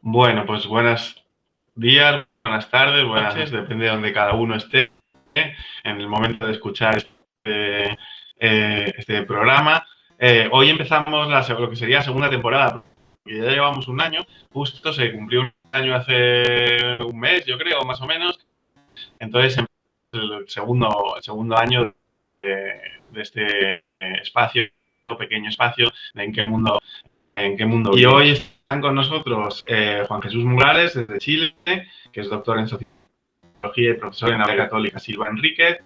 Bueno, pues buenos días, buenas tardes, buenas noches, depende de donde cada uno esté en el momento de escuchar este programa. Hoy empezamos lo que sería la segunda temporada, porque ya llevamos un año, justo se cumplió un año hace un mes, yo creo, más o menos. Entonces, el segundo año de este espacio, pequeño espacio, de en qué mundo. Y hoy están con nosotros Juan Jesús Morales, desde Chile, que es doctor en sociología y profesor en la Beca Católica Silva Enríquez.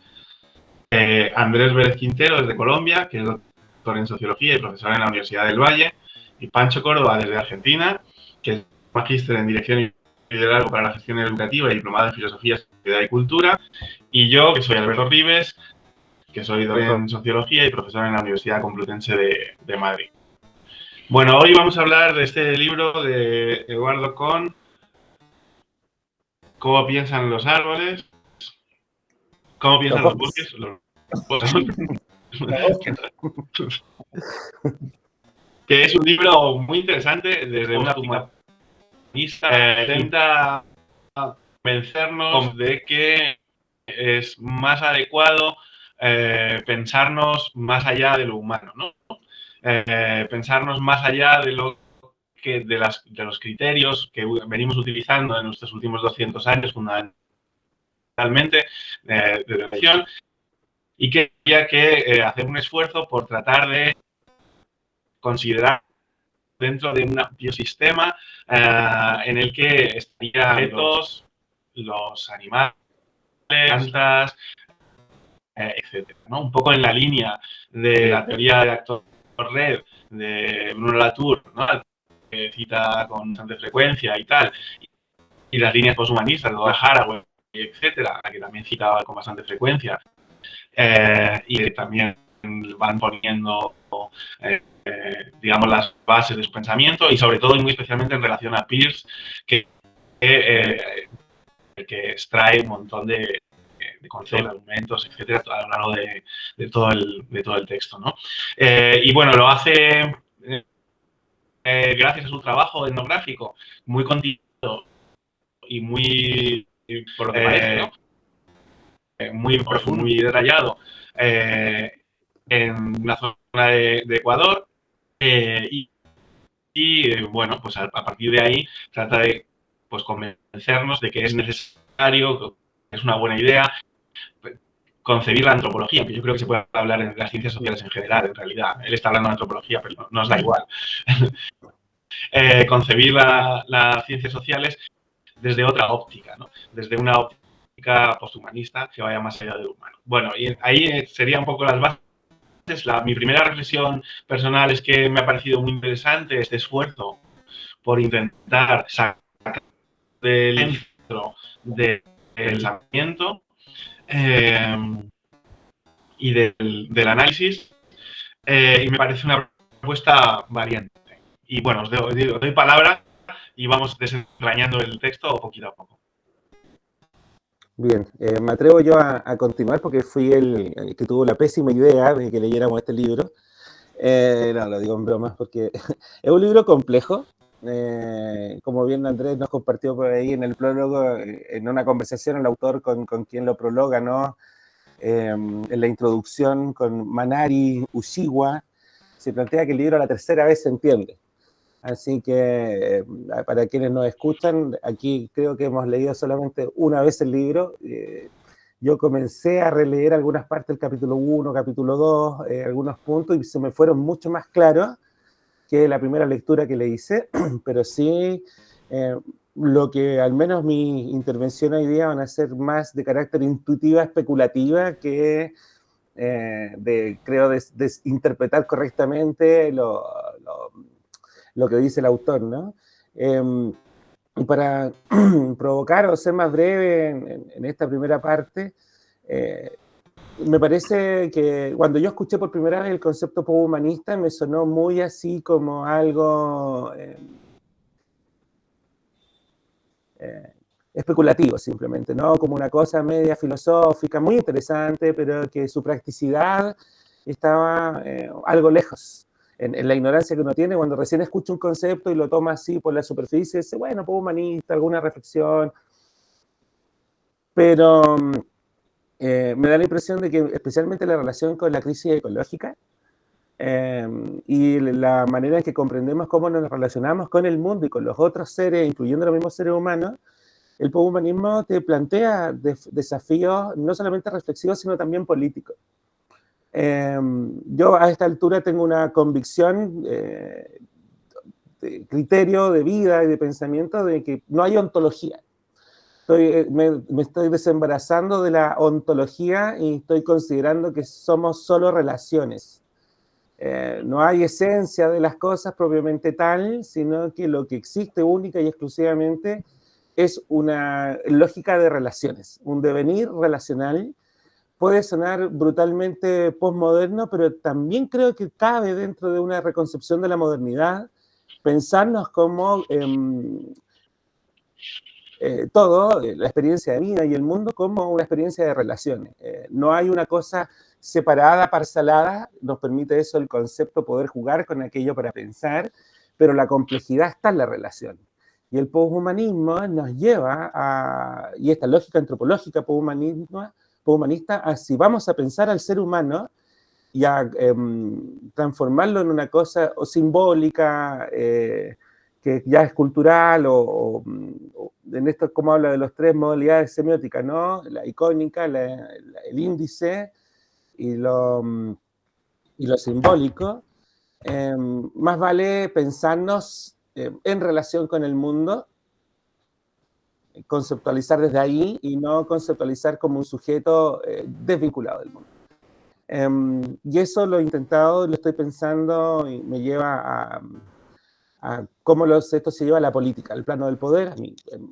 Andrés Vélez Quintero, desde Colombia, que es doctor en sociología y profesor en la Universidad del Valle. Y Pancho Córdoba, desde Argentina, que es magíster en dirección y liderazgo para la gestión educativa y diplomado en filosofía, sociedad y cultura. Y yo, que soy Alberto Ribes, que soy doctor en sociología y profesor en la Universidad Complutense de Madrid. Bueno, hoy vamos a hablar de este libro de Eduardo Kohn, Cómo piensan los árboles, cómo piensan los bosques, que es un libro muy interesante desde una óptica humanista. Intenta convencernos de que es más adecuado pensarnos más allá de lo humano, ¿no? Pensarnos más allá de lo que de los criterios que venimos utilizando en nuestros últimos 200 años, fundamentalmente, de educación, y que había que hacer un esfuerzo por tratar de considerar dentro de un amplio sistema en el que estarían los animales, plantas, etcétera, ¿no? Un poco en la línea de la teoría de actor-red de Bruno Latour, ¿no? Que cita con bastante frecuencia y tal, y las líneas posthumanistas de Haraway, etcétera, que también citaba con bastante frecuencia, y también van poniendo, digamos, las bases de su pensamiento y sobre todo y muy especialmente en relación a Peirce, que extrae un montón de conceptos, argumentos, etcétera, a lo largo de todo el texto, ¿no? Y bueno, lo hace gracias a su trabajo etnográfico muy continuo y muy, por lo que parece, ¿no? Muy profundo, muy detallado en una zona de Ecuador bueno, pues a partir de ahí trata de pues, convencernos de que es necesario, que es una buena idea concebir la antropología, que yo creo que se puede hablar en las ciencias sociales en general, en realidad. Él está hablando de antropología, pero no nos da igual. Concebir las ciencias sociales desde otra óptica, ¿no? Desde una óptica posthumanista que vaya más allá de lo humano. Bueno, y ahí serían un poco las bases. Mi primera reflexión personal es que me ha parecido muy interesante este esfuerzo por intentar sacar del centro del pensamiento y del análisis, y me parece una propuesta valiente. Y bueno, os doy palabra y vamos desentrañando el texto poquito a poco. Bien, me atrevo yo a continuar porque fui el que tuvo la pésima idea de que leyéramos este libro. No, lo digo en bromas porque es un libro complejo. Como bien Andrés nos compartió por ahí en el prólogo, en una conversación el autor con quien lo prologa, ¿no? En la introducción con Manari Ueshiba, se plantea que el libro a la tercera vez se entiende. Así que para quienes nos escuchan, aquí creo que hemos leído solamente una vez el libro. Yo comencé a releer algunas partes del capítulo 1, capítulo 2, algunos puntos, y se me fueron mucho más claros que la primera lectura que le hice, pero sí, lo que al menos mi intervención hoy día van a ser más de carácter intuitiva, especulativa, que creo, de interpretar correctamente lo que dice el autor, ¿no? Y para provocar o ser más breve en esta primera parte, me parece que cuando yo escuché por primera vez el concepto posthumanista me sonó muy así como algo especulativo simplemente, ¿no? Como una cosa media filosófica, muy interesante, pero que su practicidad estaba algo lejos. en la ignorancia que uno tiene cuando recién escucha un concepto y lo toma así por la superficie, dice, bueno, humanista, alguna reflexión, pero me da la impresión de que especialmente la relación con la crisis ecológica y la manera en que comprendemos cómo nos relacionamos con el mundo y con los otros seres, incluyendo los mismos seres humanos, el poshumanismo te plantea desafíos no solamente reflexivos, sino también políticos. Yo a esta altura tengo una convicción, de criterio de vida y de pensamiento de que no hay ontología. Me estoy desembarazando de la ontología y estoy considerando que somos solo relaciones. No hay esencia de las cosas propiamente tal, sino que lo que existe única y exclusivamente es una lógica de relaciones, un devenir relacional. Puede sonar brutalmente postmoderno, pero también creo que cabe dentro de una reconcepción de la modernidad pensarnos como todo, la experiencia de vida y el mundo como una experiencia de relaciones. No hay una cosa separada, parcelada, nos permite eso el concepto, poder jugar con aquello para pensar, pero la complejidad está en la relación. Y el poshumanismo nos lleva a, y esta lógica antropológica poshumanista, a si vamos a pensar al ser humano y a transformarlo en una cosa o simbólica, que ya es cultural, o en esto como habla de las tres modalidades semióticas, ¿no? La icónica, el índice y lo simbólico. Más vale pensarnos en relación con el mundo, conceptualizar desde ahí y no conceptualizar como un sujeto desvinculado del mundo. Y eso lo he intentado, lo estoy pensando y me lleva a cómo esto se lleva a la política, al plano del poder.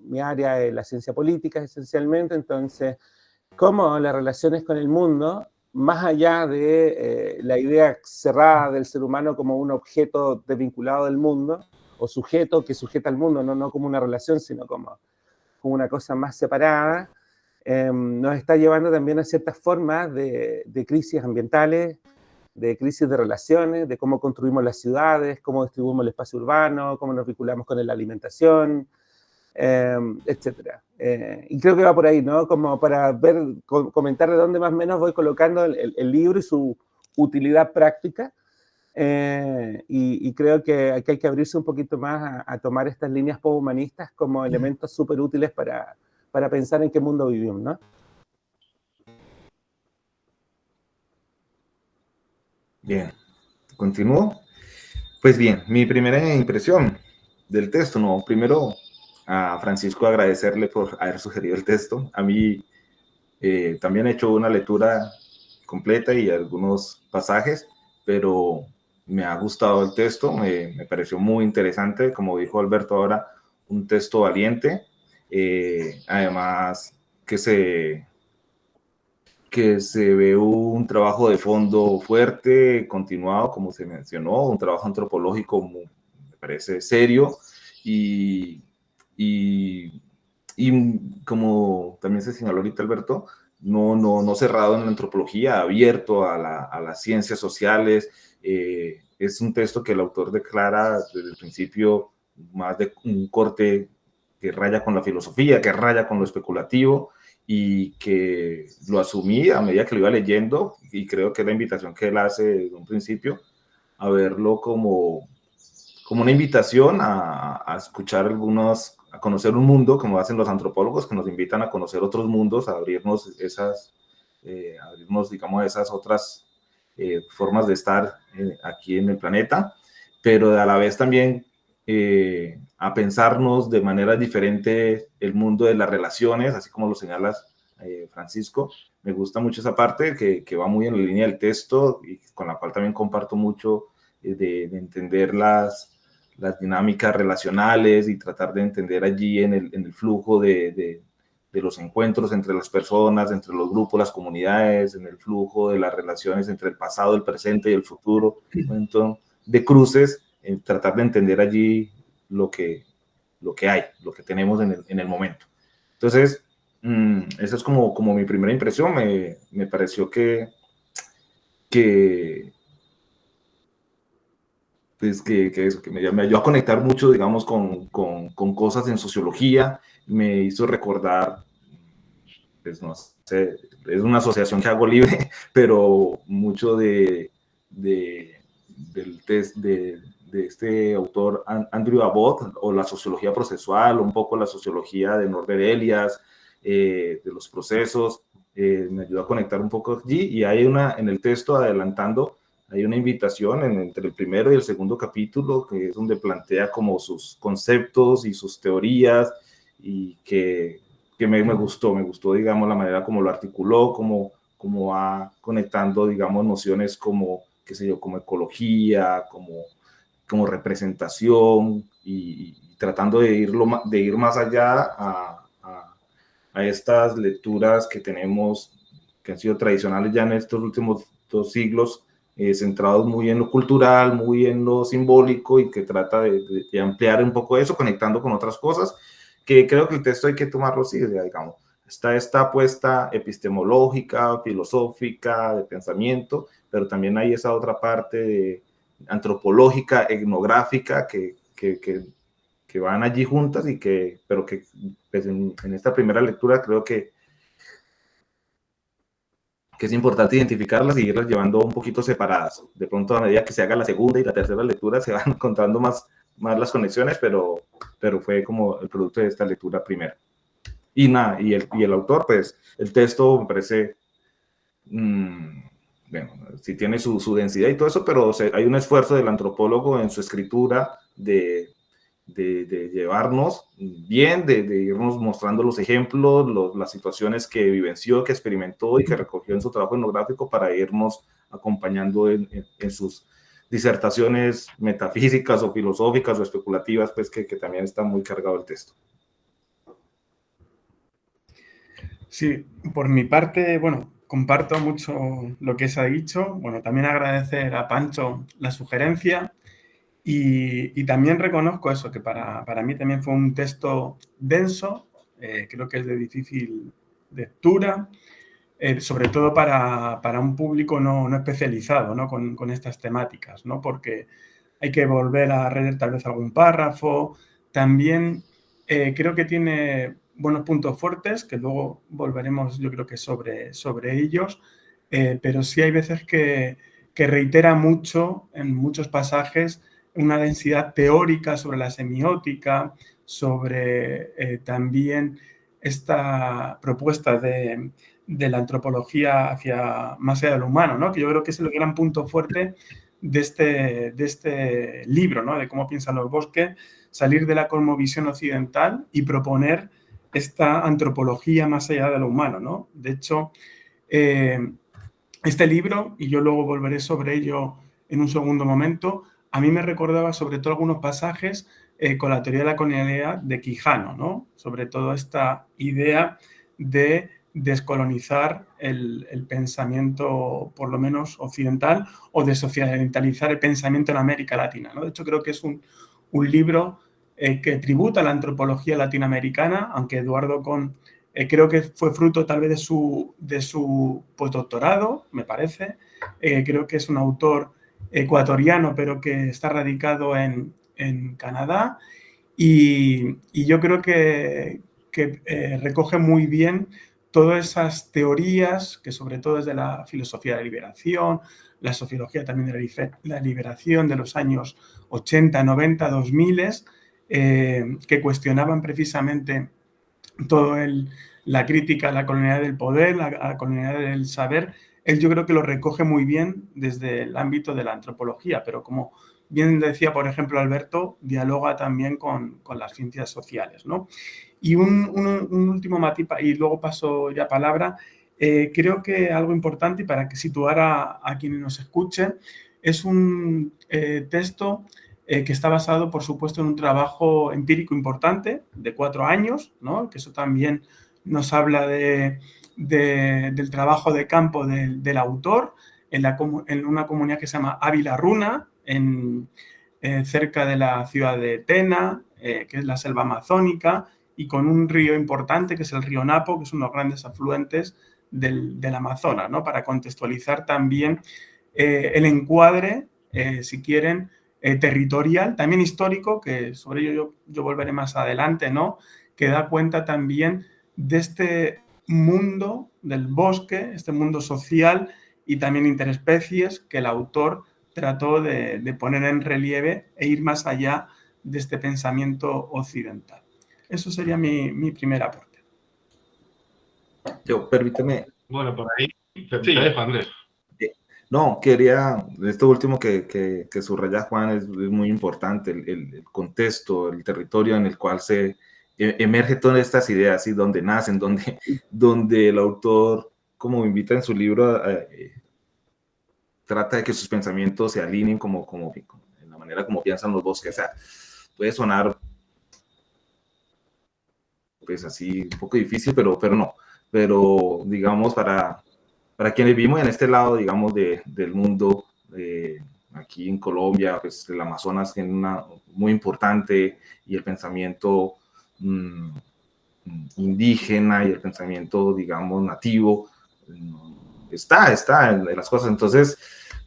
Mi área es la ciencia política esencialmente, entonces cómo las relaciones con el mundo, más allá de la idea cerrada del ser humano como un objeto desvinculado del mundo, o sujeto que sujeta al mundo, no como una relación, sino como una cosa más separada, nos está llevando también a ciertas formas de crisis ambientales, de crisis de relaciones, de cómo construimos las ciudades, cómo distribuimos el espacio urbano, cómo nos vinculamos con la alimentación, etcétera. Y creo que va por ahí, ¿no? Como para comentar de dónde más o menos voy colocando el libro y su utilidad práctica. Y creo que hay que abrirse un poquito más a tomar estas líneas posthumanistas como elementos súper útiles para pensar en qué mundo vivimos, ¿no? Bien, continúo. Pues bien, mi primera impresión del texto, no, primero a Francisco agradecerle por haber sugerido el texto. A mí también he hecho una lectura completa y algunos pasajes, pero me ha gustado el texto, me pareció muy interesante, como dijo Alberto ahora, un texto valiente, además que se ve un trabajo de fondo fuerte, continuado, como se mencionó, un trabajo antropológico muy, me parece serio y, y, y como también se señaló ahorita Alberto, no cerrado en la antropología, abierto a las ciencias sociales. Es un texto que el autor declara desde el principio más de un corte que raya con la filosofía, que raya con lo especulativo, y que lo asumí a medida que lo iba leyendo, y creo que es la invitación que él hace desde un principio, a verlo como una invitación a escuchar a conocer un mundo, como hacen los antropólogos, que nos invitan a conocer otros mundos, a abrirnos digamos, esas otras formas de estar aquí en el planeta, pero a la vez también a pensarnos de manera diferente el mundo de las relaciones, así como lo señalas, Francisco. Me gusta mucho esa parte que va muy en la línea del texto y con la cual también comparto mucho de entender las dinámicas relacionales y tratar de entender allí en el flujo de los encuentros entre las personas, entre los grupos, las comunidades, en el flujo de las relaciones entre el pasado, el presente y el futuro, entonces, de cruces, tratar de entender allí lo que hay, lo que tenemos en el momento. Entonces, esa es como mi primera impresión. Me pareció que pues que me ayudó a conectar mucho, digamos, con cosas en sociología, me hizo recordar, pues no sé, es una asociación que hago libre, pero mucho del test de este autor Andrew Abbott, o la sociología procesual, un poco la sociología de Norbert Elias, de los procesos, me ayudó a conectar un poco allí, y hay en el texto adelantando, hay una invitación entre el primero y el segundo capítulo, que es donde plantea como sus conceptos y sus teorías, y que me gustó, digamos, la manera como lo articuló, como va conectando, digamos, nociones como, qué sé yo, como ecología, como representación, y tratando de ir más allá a estas lecturas que tenemos, que han sido tradicionales ya en estos últimos 2 siglos, centrados muy en lo cultural, muy en lo simbólico, y que trata de ampliar un poco eso, conectando con otras cosas, que creo que el texto hay que tomarlo así, digamos. Está esta apuesta epistemológica, filosófica, de pensamiento, pero también hay esa otra parte antropológica, etnográfica, que van allí juntas, pero que pues en esta primera lectura creo que es importante identificarlas y irlas llevando un poquito separadas. De pronto, a medida que se haga la segunda y la tercera lectura, se van encontrando más las conexiones, pero fue como el producto de esta lectura primera. Y nada, y el autor, pues, el texto me parece, bueno, sí tiene su densidad y todo eso, pero hay un esfuerzo del antropólogo en su escritura de llevarnos bien, de irnos mostrando los ejemplos, las situaciones que vivenció, que experimentó y que recogió en su trabajo etnográfico, para irnos acompañando en sus disertaciones metafísicas o filosóficas o especulativas, pues que también está muy cargado el texto. Sí, por mi parte, bueno, comparto mucho lo que se ha dicho. Bueno, también agradecer a Pancho la sugerencia. Y también reconozco eso, que para mí también fue un texto denso, creo que es de difícil lectura, sobre todo para un público no especializado, ¿no? con estas temáticas, ¿no? Porque hay que volver a leer tal vez algún párrafo. También creo que tiene buenos puntos fuertes, que luego volveremos, yo creo que sobre ellos, pero sí hay veces que reitera mucho en muchos pasajes una densidad teórica sobre la semiótica, sobre también esta propuesta de la antropología hacia más allá de lo humano, ¿no? Que yo creo que es el gran punto fuerte de este libro, ¿no? De cómo piensan los bosques, salir de la cosmovisión occidental y proponer esta antropología más allá de lo humano, ¿no? De hecho, este libro, y yo luego volveré sobre ello en un segundo momento, a mí me recordaba sobre todo algunos pasajes con la teoría de la colonialidad de Quijano, ¿no? Sobre todo esta idea de descolonizar el pensamiento, por lo menos occidental, o desoccidentalizar el pensamiento en América Latina, ¿no? De hecho, creo que es un libro que tributa a la antropología latinoamericana, aunque Eduardo Con creo que fue fruto tal vez de su postdoctorado, me parece. Creo que es un autor ecuatoriano, pero que está radicado en Canadá, y yo creo que recoge muy bien todas esas teorías que sobre todo desde la filosofía de la liberación, la sociología también de la liberación de los años 80, 90, 2000, que cuestionaban precisamente todo la crítica a la colonialidad del poder, a la colonialidad del saber. Él yo creo que lo recoge muy bien desde el ámbito de la antropología, pero como bien decía, por ejemplo, Alberto, dialoga también con las ciencias sociales, ¿no? Y un último matiz, y luego paso ya palabra, creo que algo importante, y para que situar a quienes nos escuchen, es un texto que está basado, por supuesto, en un trabajo empírico importante de 4 años, ¿no? Que eso también nos habla del trabajo de campo del autor en una comunidad que se llama Ávila Runa, cerca de la ciudad de Tena, que es la selva amazónica, y con un río importante, que es el río Napo, que es uno de los grandes afluentes del Amazonas, ¿no? Para contextualizar también el encuadre, si quieren, territorial, también histórico, que sobre ello yo volveré más adelante, ¿no? Que da cuenta también de este mundo del bosque, este mundo social y también interespecies que el autor trató de poner en relieve e ir más allá de este pensamiento occidental. Eso sería mi primer aporte. Yo, permíteme. Bueno, por ahí te dejo, Andrés. No, quería, esto último que subraya Juan es muy importante, el contexto, el territorio en el cual se emerge todas estas ideas, ¿sí? Donde nacen, donde el autor, como invita en su libro, trata de que sus pensamientos se alineen como en la manera como piensan los bosques. O sea, puede sonar pues así un poco difícil, pero no. Pero digamos, para quienes vivimos en este lado, digamos, del mundo, aquí en Colombia, pues el Amazonas tiene una muy importante, y el pensamiento indígena y el pensamiento, digamos, nativo, está en las cosas. Entonces,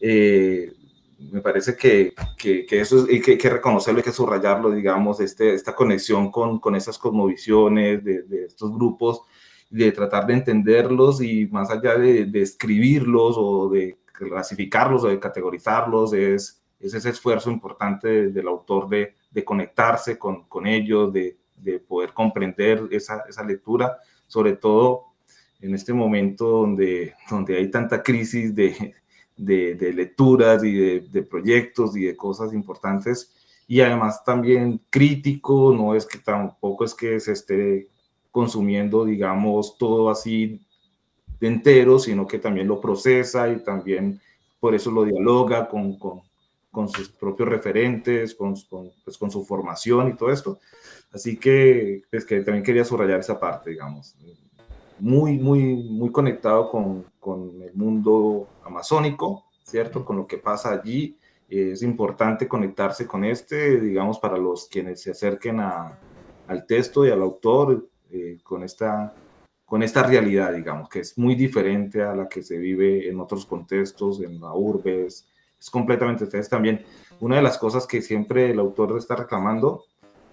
me parece que eso hay que reconocerlo, hay que subrayarlo, digamos, esta conexión con esas cosmovisiones de estos grupos, de tratar de entenderlos, y más allá de escribirlos o de clasificarlos o de categorizarlos, es ese esfuerzo importante del autor de conectarse con ellos, de poder comprender esa lectura, sobre todo en este momento donde hay tanta crisis de lecturas y de proyectos y de cosas importantes, y además también crítico. No es que tampoco es que se esté consumiendo, digamos, todo así de entero, sino que también lo procesa, y también por eso lo dialoga con sus propios referentes, con su formación y todo esto. Así que, pues, que también quería subrayar esa parte, digamos, muy conectado con el mundo amazónico, ¿cierto? Con lo que pasa allí. Es importante conectarse con digamos, para los quienes se acerquen al texto y al autor, con esta realidad, digamos, que es muy diferente a la que se vive en otros contextos, en la urbe. Es completamente. Entonces, también una de las cosas que siempre el autor está reclamando,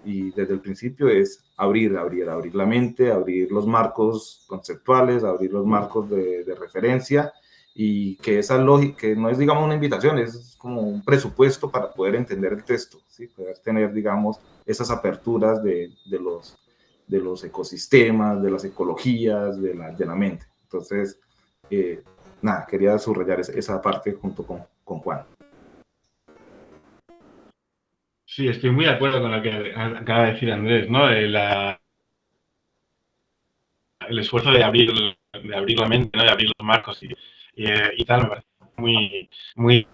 y desde el principio, es abrir la mente, abrir los marcos conceptuales, abrir los marcos de referencia, y que esa lógica, que no es, digamos, una invitación, es como un presupuesto para poder entender el texto, ¿sí? Poder tener, digamos, esas aperturas de los ecosistemas, de las ecologías, de la mente. Entonces, nada, quería subrayar esa parte junto con Juan. Sí, estoy muy de acuerdo con lo que acaba de decir Andrés, ¿no? El esfuerzo de abrir la mente, ¿no? De abrir los marcos y tal, me parece muy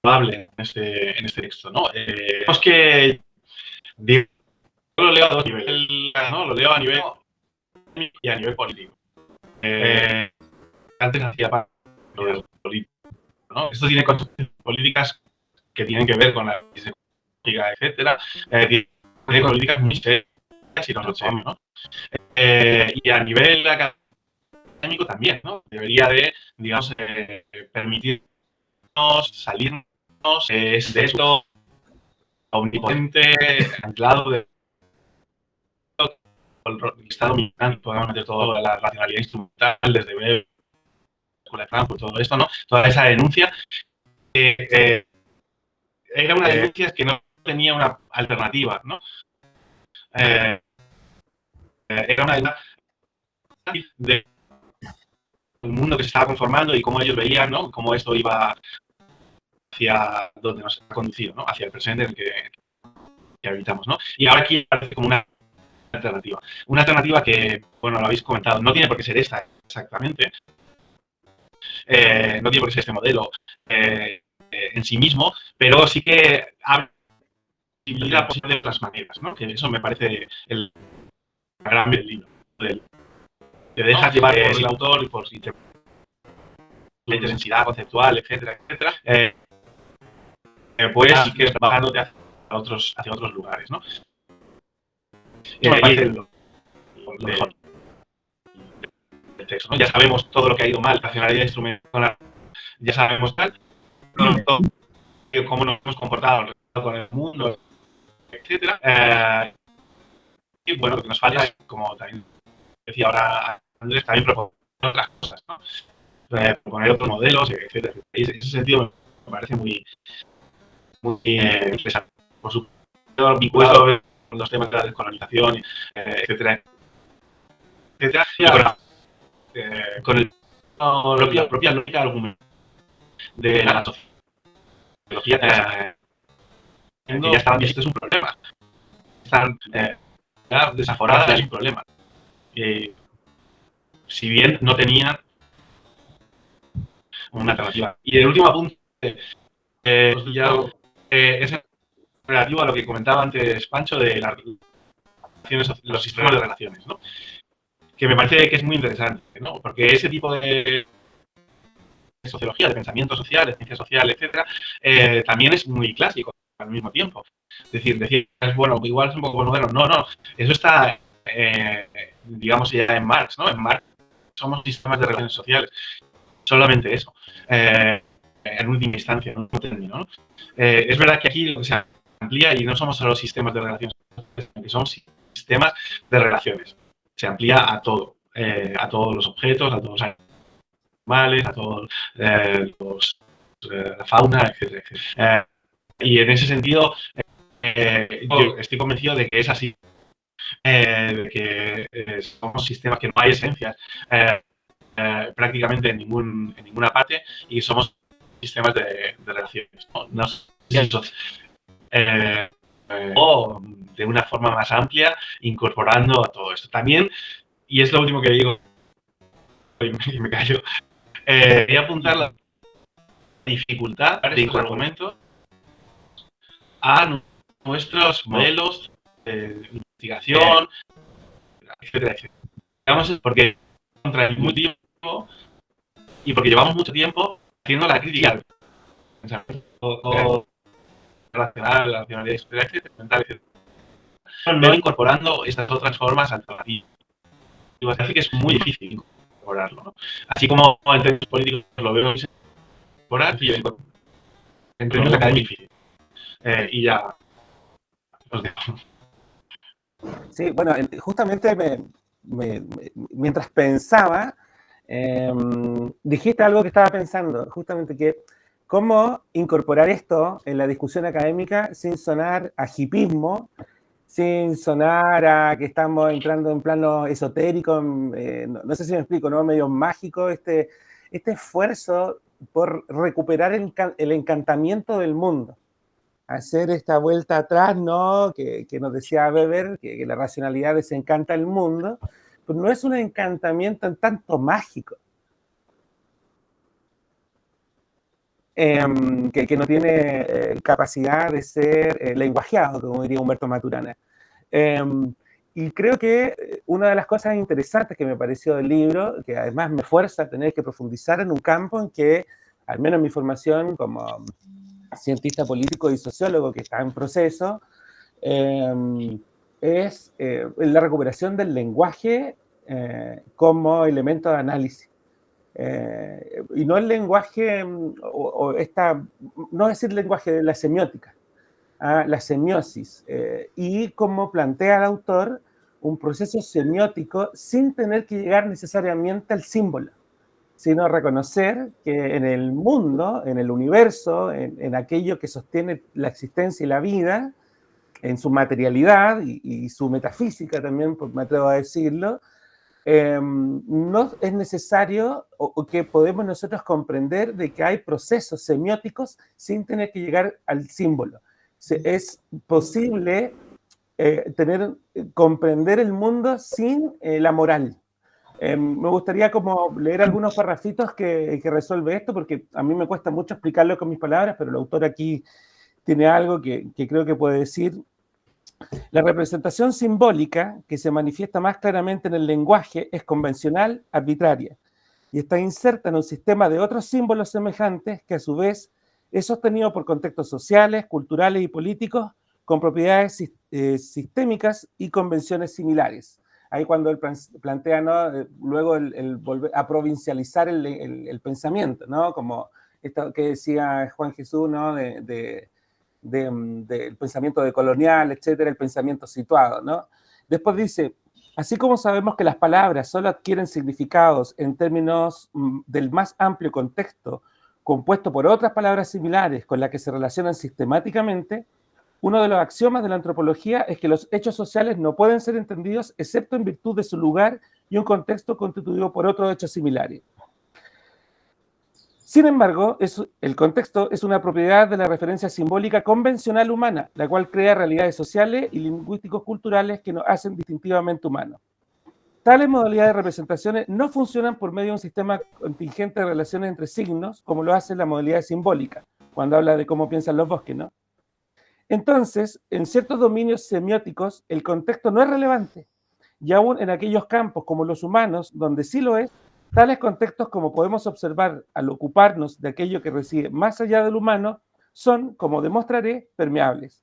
probable en este texto, ¿no? Digamos que yo lo leo a dos niveles, ¿no? Lo leo a nivel y a nivel político. Antes hacía parte del político, ¿no? Esto tiene consecuencias políticas que tienen que ver con la crisis económica, etcétera. Tiene políticas muy serias, y no lo sabemos, ¿no? Y a nivel académico también, ¿no? Debería de, digamos, permitirnos salirnos de esto omnipotente, anclado de el Estado dominante. Podemos meter toda la racionalidad instrumental desde Weber, de Frankfurt, todo esto, ¿no? Toda esa denuncia era una denuncia que no tenía una alternativa, ¿no? Era una denuncia de un mundo que se estaba conformando y cómo ellos veían, ¿no? Cómo esto iba hacia donde nos ha conducido, ¿no? Hacia el presente en el que habitamos, ¿no? Y ahora aquí aparece como una alternativa. Una alternativa que, bueno, lo habéis comentado, no tiene por qué ser esta exactamente. No tiene por qué ser este modelo en sí mismo, pero sí que abre posibilidad de otras maneras, ¿no? Que eso me parece el gran del libro. Te dejas llevar por el autor y por si te intensidad conceptual, etcétera, etcétera. Pues sí que trabajándote hacia otros lugares, ¿no? Y me parece lo mejor del texto, ¿no? Ya sabemos todo lo que ha ido mal, racionalidad instrumental, ya sabemos tal. cómo nos hemos comportado con el mundo, etcétera. Y bueno, lo que nos falta es, como también decía ahora Andrés, también proponer otras cosas, ¿no? Proponer otros modelos, etcétera. Y en ese sentido me parece muy interesante. Por supuesto, vinculado con los temas de la descolonización, etcétera, etcétera. Y con la propia lógica argumental de la sociología, que ya estaban vistos es un problema. Están desaforadas es un problema. Si bien no tenían una alternativa. Y el último apunte es relativo a lo que comentaba antes Pancho de las relaciones, los sistemas de relaciones, ¿no? Que me parece que es muy interesante, ¿no? Porque ese tipo de sociología, de pensamiento social, de ciencia social, etcétera, también es muy clásico al mismo tiempo. Es decir, bueno, igual es un poco moderno. No, eso está, digamos, ya en Marx, ¿no? En Marx somos sistemas de relaciones sociales. Solamente eso. En última instancia, en un término, ¿no? Es verdad que aquí se amplía y no somos solo sistemas de relaciones sociales, sino que somos sistemas de relaciones. Se amplía a todo, a todos los objetos, a todos los animales, a todos la fauna, etcétera, etcétera. Y en ese sentido, yo estoy convencido de que es así, de que somos sistemas que no hay esencias prácticamente en ninguna parte y somos sistemas de relaciones, no sé si eso, o de una forma más amplia, incorporando a todo esto. También, y es lo último que digo, y me callo, voy a apuntar la dificultad de argumentos a nuestros modelos de investigación, etcétera, etcétera. Digamos, porque contra el tiempo y porque llevamos mucho tiempo haciendo la crítica al pensamiento racional, la racionalidad, etcétera, mental, etcétera. No incorporando estas otras formas alternativas. Así que es muy difícil incorporarlo, ¿no? Así como en términos políticos lo veo incorporar, en términos académicos difícil. Y ya os dejo. Sí, bueno, justamente mientras pensaba, dijiste algo que estaba pensando, justamente que cómo incorporar esto en la discusión académica sin sonar a hipismo, sin sonar a que estamos entrando en plano esotérico, no sé si me explico, ¿no? Medio mágico, este esfuerzo por recuperar el encantamiento del mundo. Hacer esta vuelta atrás, ¿no? Que nos decía Weber, que la racionalidad desencanta el mundo, pero no es un encantamiento en tanto mágico, que no tiene capacidad de ser lenguajeado, como diría Humberto Maturana. Y creo que una de las cosas interesantes que me pareció del libro, que además me fuerza a tener que profundizar en un campo en que, al menos mi formación como cientista político y sociólogo que está en proceso, es la recuperación del lenguaje como elemento de análisis. Y no el lenguaje, no decir lenguaje de la semiótica, la semiosis, y como plantea el autor, un proceso semiótico sin tener que llegar necesariamente al símbolo, sino reconocer que en el mundo, en el universo, en aquello que sostiene la existencia y la vida, en su materialidad y su metafísica también, me atrevo a decirlo, no es necesario o que podemos nosotros comprender de que hay procesos semióticos sin tener que llegar al símbolo. Es posible comprender el mundo sin la moral. Me gustaría como leer algunos parrafitos que resuelve esto, porque a mí me cuesta mucho explicarlo con mis palabras, pero el autor aquí tiene algo que creo que puede decir. La representación simbólica que se manifiesta más claramente en el lenguaje es convencional, arbitraria, y está inserta en un sistema de otros símbolos semejantes que a su vez es sostenido por contextos sociales, culturales y políticos con propiedades sistémicas y convenciones similares. Ahí cuando él plantea, ¿no? Luego el volver a provincializar el pensamiento, ¿no? Como esto que decía Juan Jesús, ¿no? Del pensamiento decolonial, etcétera, el pensamiento situado, ¿no? Después dice, así como sabemos que las palabras solo adquieren significados en términos del más amplio contexto, compuesto por otras palabras similares con las que se relacionan sistemáticamente, uno de los axiomas de la antropología es que los hechos sociales no pueden ser entendidos excepto en virtud de su lugar y un contexto constituido por otros hechos similares. Sin embargo, el contexto es una propiedad de la referencia simbólica convencional humana, la cual crea realidades sociales y lingüísticos culturales que nos hacen distintivamente humanos. Tales modalidades de representaciones no funcionan por medio de un sistema contingente de relaciones entre signos, como lo hace la modalidad simbólica, cuando habla de cómo piensan los bosques, ¿no? Entonces, en ciertos dominios semióticos, el contexto no es relevante, y aún en aquellos campos como los humanos, donde sí lo es, tales contextos, como podemos observar al ocuparnos de aquello que reside más allá del humano, son, como demostraré, permeables.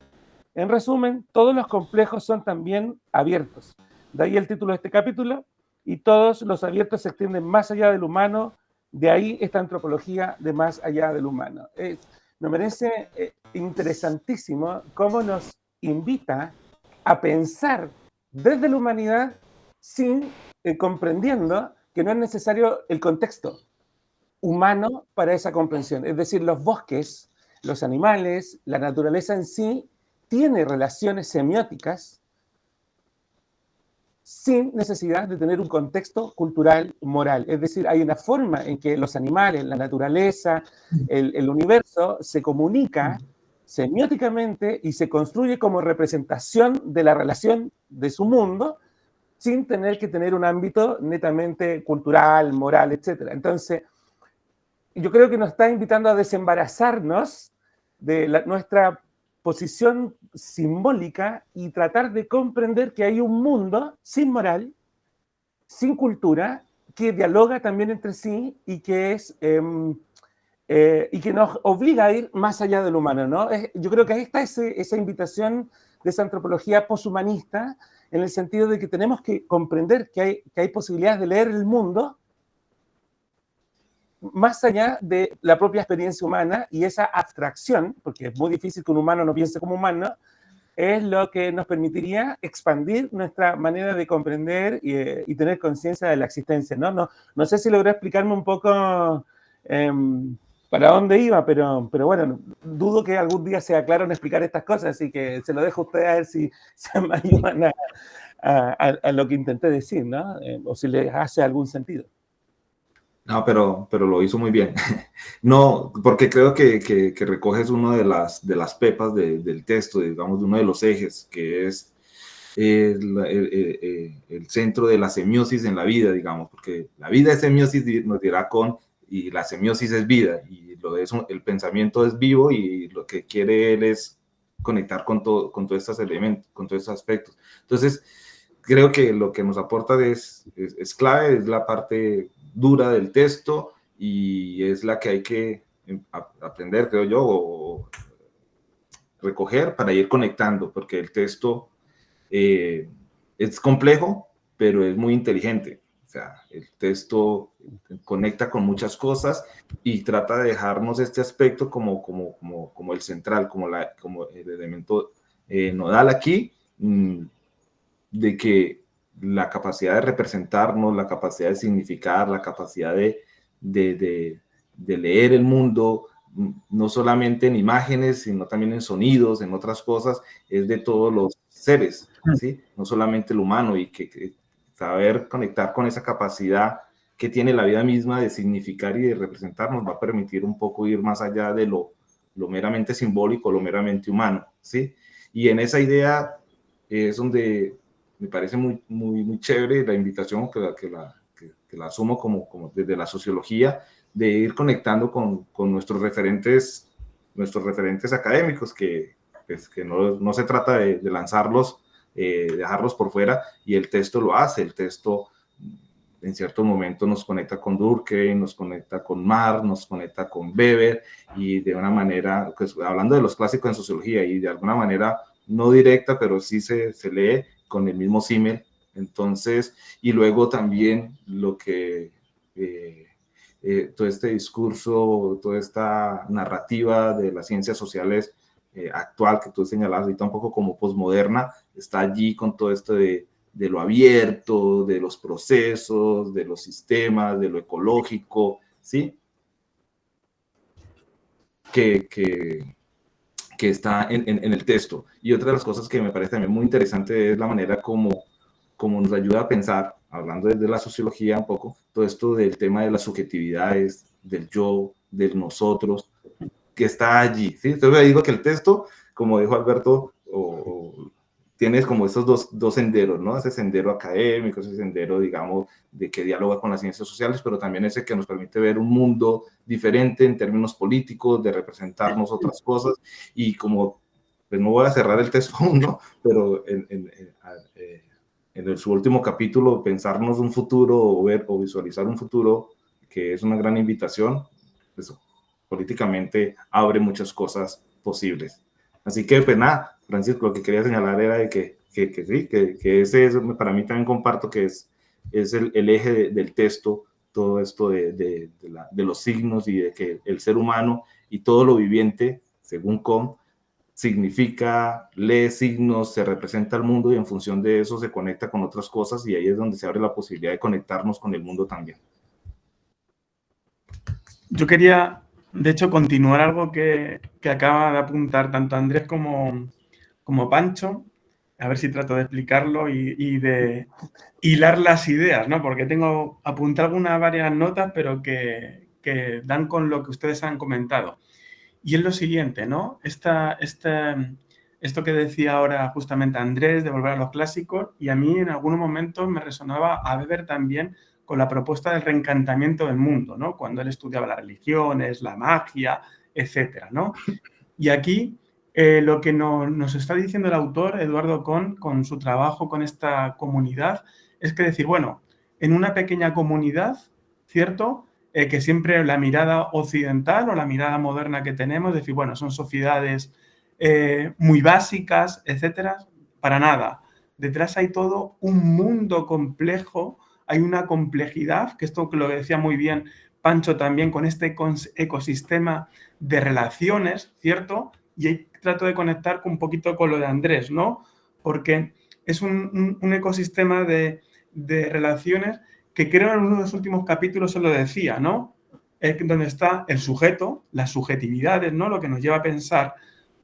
En resumen, todos los complejos son también abiertos. De ahí el título de este capítulo, y todos los abiertos se extienden más allá del humano, de ahí esta antropología de más allá del humano. Me parece interesantísimo cómo nos invita a pensar desde la humanidad sin comprendiendo que no es necesario el contexto humano para esa comprensión. Es decir, los bosques, los animales, la naturaleza en sí tiene relaciones semióticas sin necesidad de tener un contexto cultural, moral. Es decir, hay una forma en que los animales, la naturaleza, el universo se comunica semióticamente y se construye como representación de la relación de su mundo sin tener que tener un ámbito netamente cultural, moral, etc. Entonces, yo creo que nos está invitando a desembarazarnos de nuestra posición simbólica y tratar de comprender que hay un mundo sin moral, sin cultura, que dialoga también entre sí y que y que nos obliga a ir más allá del humano, ¿no? Yo creo que ahí está esa invitación de esa antropología poshumanista, en el sentido de que tenemos que comprender que hay posibilidades de leer el mundo más allá de la propia experiencia humana, y esa abstracción, porque es muy difícil que un humano no piense como humano, es lo que nos permitiría expandir nuestra manera de comprender y tener conciencia de la existencia, ¿no? No sé si logré explicarme un poco para dónde iba, pero bueno, dudo que algún día sea claro en explicar estas cosas, así que se lo dejo a ustedes a ver si se me ayudan a lo que intenté decir, ¿no? O si les hace algún sentido. No, pero lo hizo muy bien. No, porque creo que recoges una de las pepas del texto, digamos, de uno de los ejes, que es el centro de la semiosis en la vida, digamos, porque la vida es semiosis, nos dirá y la semiosis es vida, y el pensamiento es vivo, y lo que quiere él es conectar con todos estos elementos, con todos estos aspectos. Entonces, creo que lo que nos aporta es clave, es la parte dura del texto, y es la que hay que aprender, creo yo, o recoger para ir conectando, porque el texto es complejo, pero es muy inteligente. O sea, el texto conecta con muchas cosas y trata de dejarnos este aspecto como el central, como el elemento nodal aquí, de que la capacidad de representarnos, la capacidad de significar, la capacidad de leer el mundo, no solamente en imágenes, sino también en sonidos, en otras cosas, es de todos los seres, ¿sí? No solamente el humano, y que saber conectar con esa capacidad que tiene la vida misma de significar y de representar nos va a permitir un poco ir más allá de lo meramente simbólico, lo meramente humano, ¿sí? Y en esa idea es donde me parece muy, muy, muy chévere la invitación que la asumo como desde la sociología, de ir conectando con nuestros referentes académicos, que no se trata de lanzarlos, dejarlos por fuera, y el texto lo hace. El texto en cierto momento nos conecta con Durkheim, nos conecta con Marx, nos conecta con Weber, y de una manera, pues, hablando de los clásicos en sociología, y de alguna manera no directa, pero sí se lee con el mismo símil. Entonces, y luego también lo que todo este discurso, toda esta narrativa de las ciencias sociales actual que tú señalabas ahorita, un poco como posmoderna, está allí con todo esto de lo abierto, de los procesos, de los sistemas, de lo ecológico, ¿sí? Que está en el texto. Y otra de las cosas que me parece también muy interesante es la manera como nos ayuda a pensar, hablando desde la sociología un poco, todo esto del tema de las subjetividades, del yo, del nosotros, que está allí, ¿sí? Entonces digo que el texto, como dijo Alberto, tienes como esos dos senderos, ¿no? Ese sendero académico, ese sendero, digamos, de que dialoga con las ciencias sociales, pero también ese que nos permite ver un mundo diferente en términos políticos, de representarnos otras cosas, y como, pues no voy a cerrar el texto aún, ¿no? Pero en su último capítulo, pensarnos un futuro o visualizar un futuro, que es una gran invitación, pues, políticamente abre muchas cosas posibles. Así que, pues nada, Francisco, lo que quería señalar era de que sí, que ese es, para mí también comparto que es el eje del texto, todo esto de los signos y de que el ser humano y todo lo viviente, según Kohn, significa, lee signos, se representa al mundo y en función de eso se conecta con otras cosas y ahí es donde se abre la posibilidad de conectarnos con el mundo también. Yo quería, de hecho, continuar algo que acaba de apuntar tanto Andrés como Pancho, a ver si trato de explicarlo y de hilar las ideas, ¿no? Porque tengo apuntado varias notas, pero que dan con lo que ustedes han comentado. Y es lo siguiente, ¿no? Esto que decía ahora justamente Andrés, de volver a los clásicos, y a mí en algunos momentos me resonaba a Weber también con la propuesta del reencantamiento del mundo, ¿no? Cuando él estudiaba las religiones, la magia, etcétera, ¿no? Y aquí lo que nos está diciendo el autor, Eduardo Kohn, con su trabajo con esta comunidad, es que decir, bueno, en una pequeña comunidad, ¿cierto?, que siempre la mirada occidental o la mirada moderna que tenemos, es decir, bueno, son sociedades muy básicas, etcétera, para nada. Detrás hay todo un mundo complejo, hay una complejidad, que esto que lo decía muy bien Pancho también, con este ecosistema de relaciones, ¿cierto? Y ahí trato de conectar un poquito con lo de Andrés, ¿no? Porque es un ecosistema de relaciones que creo en uno de los últimos capítulos se lo decía, ¿no? Donde está el sujeto, las subjetividades, ¿no? Lo que nos lleva a pensar,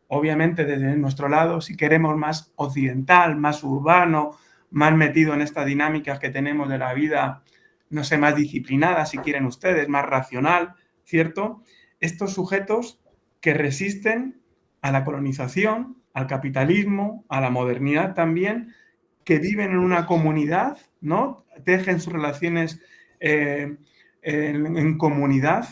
obviamente, desde nuestro lado, si queremos más occidental, más urbano, más metido en estas dinámicas que tenemos de la vida, no sé, más disciplinada, si quieren ustedes, más racional, ¿cierto? Estos sujetos que resisten a la colonización, al capitalismo, a la modernidad también, que viven en una comunidad, ¿no? Tejen sus relaciones en comunidad.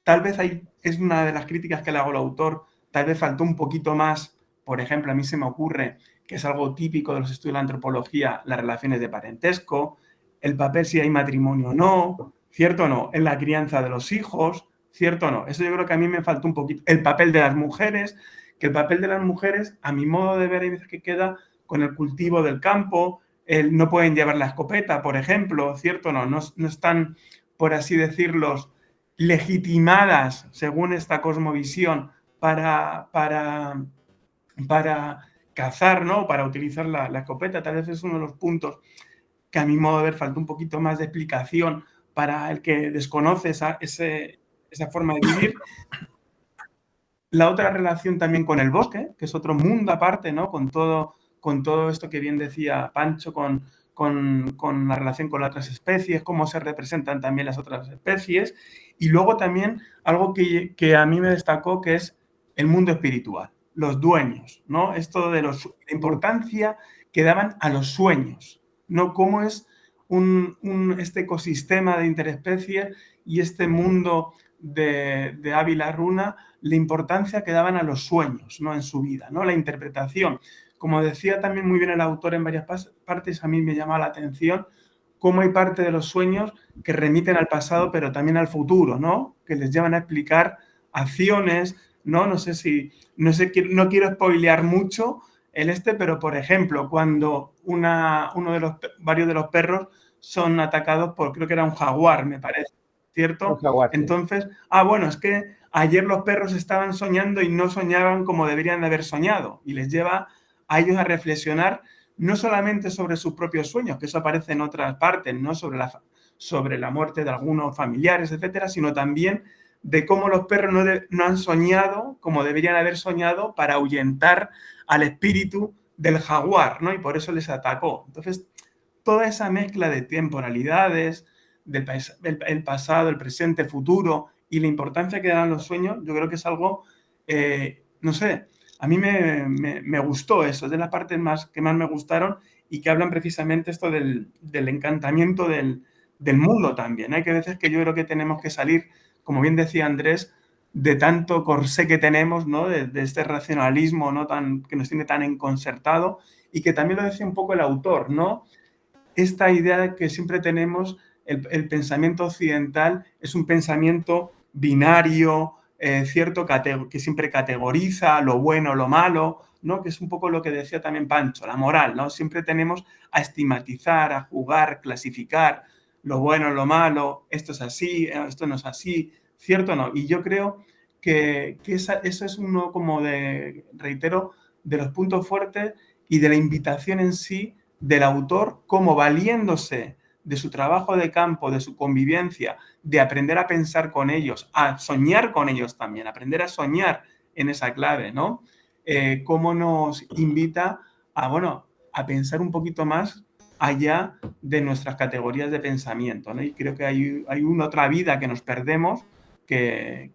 Tal vez es una de las críticas que le hago al autor, tal vez faltó un poquito más, por ejemplo, a mí se me ocurre que es algo típico de los estudios de la antropología, las relaciones de parentesco, el papel si hay matrimonio o no, ¿cierto o no? En la crianza de los hijos, ¿cierto o no? Eso yo creo que a mí me faltó un poquito. El papel de las mujeres, que el papel de las mujeres, a mi modo de ver, hay veces que queda con el cultivo del campo, no pueden llevar la escopeta, por ejemplo, ¿cierto o no? No están, por así decirlo, legitimadas, según esta cosmovisión, para cazar, ¿no? Para utilizar la escopeta. Tal vez es uno de los puntos que a mi modo de ver falta un poquito más de explicación para el que desconoce esa forma de vivir. La otra relación también con el bosque, que es otro mundo aparte, ¿no? Con todo esto que bien decía Pancho, con la relación con las otras especies, cómo se representan también las otras especies. Y luego también algo que a mí me destacó, que es el mundo espiritual, los dueños, ¿no? Esto de la importancia que daban a los sueños, ¿no? Cómo es este ecosistema de interespecies y este mundo de Ávila Runa, la importancia que daban a los sueños, ¿no? En su vida, ¿no? La interpretación. Como decía también muy bien el autor en varias partes, a mí me llama la atención cómo hay parte de los sueños que remiten al pasado, pero también al futuro, ¿no? Que les llevan a explicar acciones, ¿no? No quiero spoilear mucho pero por ejemplo, cuando varios de los perros son atacados por, creo que era un jaguar, me parece, ¿cierto? Un jaguar, sí. Entonces, bueno, es que ayer los perros estaban soñando y no soñaban como deberían de haber soñado. Y les lleva a ellos a reflexionar no solamente sobre sus propios sueños, que eso aparece en otras partes, ¿no? Sobre la muerte de algunos familiares, etcétera, sino también de cómo los perros no han soñado como deberían haber soñado para ahuyentar al espíritu del jaguar, ¿no? Y por eso les atacó. Entonces, toda esa mezcla de temporalidades, el pasado, el presente, el futuro y la importancia que dan los sueños, yo creo que es algo, no sé, a mí me gustó eso, es de las partes que más me gustaron y que hablan precisamente esto del encantamiento del mundo también. Hay que veces que yo creo que tenemos que salir, como bien decía Andrés, de tanto corsé que tenemos, ¿no? De este racionalismo, ¿no? Que nos tiene tan enconcertado, y que también lo decía un poco el autor, ¿no? Esta idea que siempre tenemos, el pensamiento occidental es un pensamiento binario, cierto, que siempre categoriza lo bueno, lo malo, ¿no? Que es un poco lo que decía también Pancho, la moral, ¿no? Siempre tenemos a estigmatizar, a jugar, clasificar lo bueno, lo malo, esto es así, esto no es así, ¿cierto o no? Y yo creo que eso es uno, como reitero, de los puntos fuertes y de la invitación en sí del autor, como valiéndose de su trabajo de campo, de su convivencia, de aprender a pensar con ellos, a soñar con ellos también, aprender a soñar en esa clave, ¿no? Cómo nos invita a pensar un poquito más allá de nuestras categorías de pensamiento, ¿no? Y creo que hay una otra vida que nos perdemos que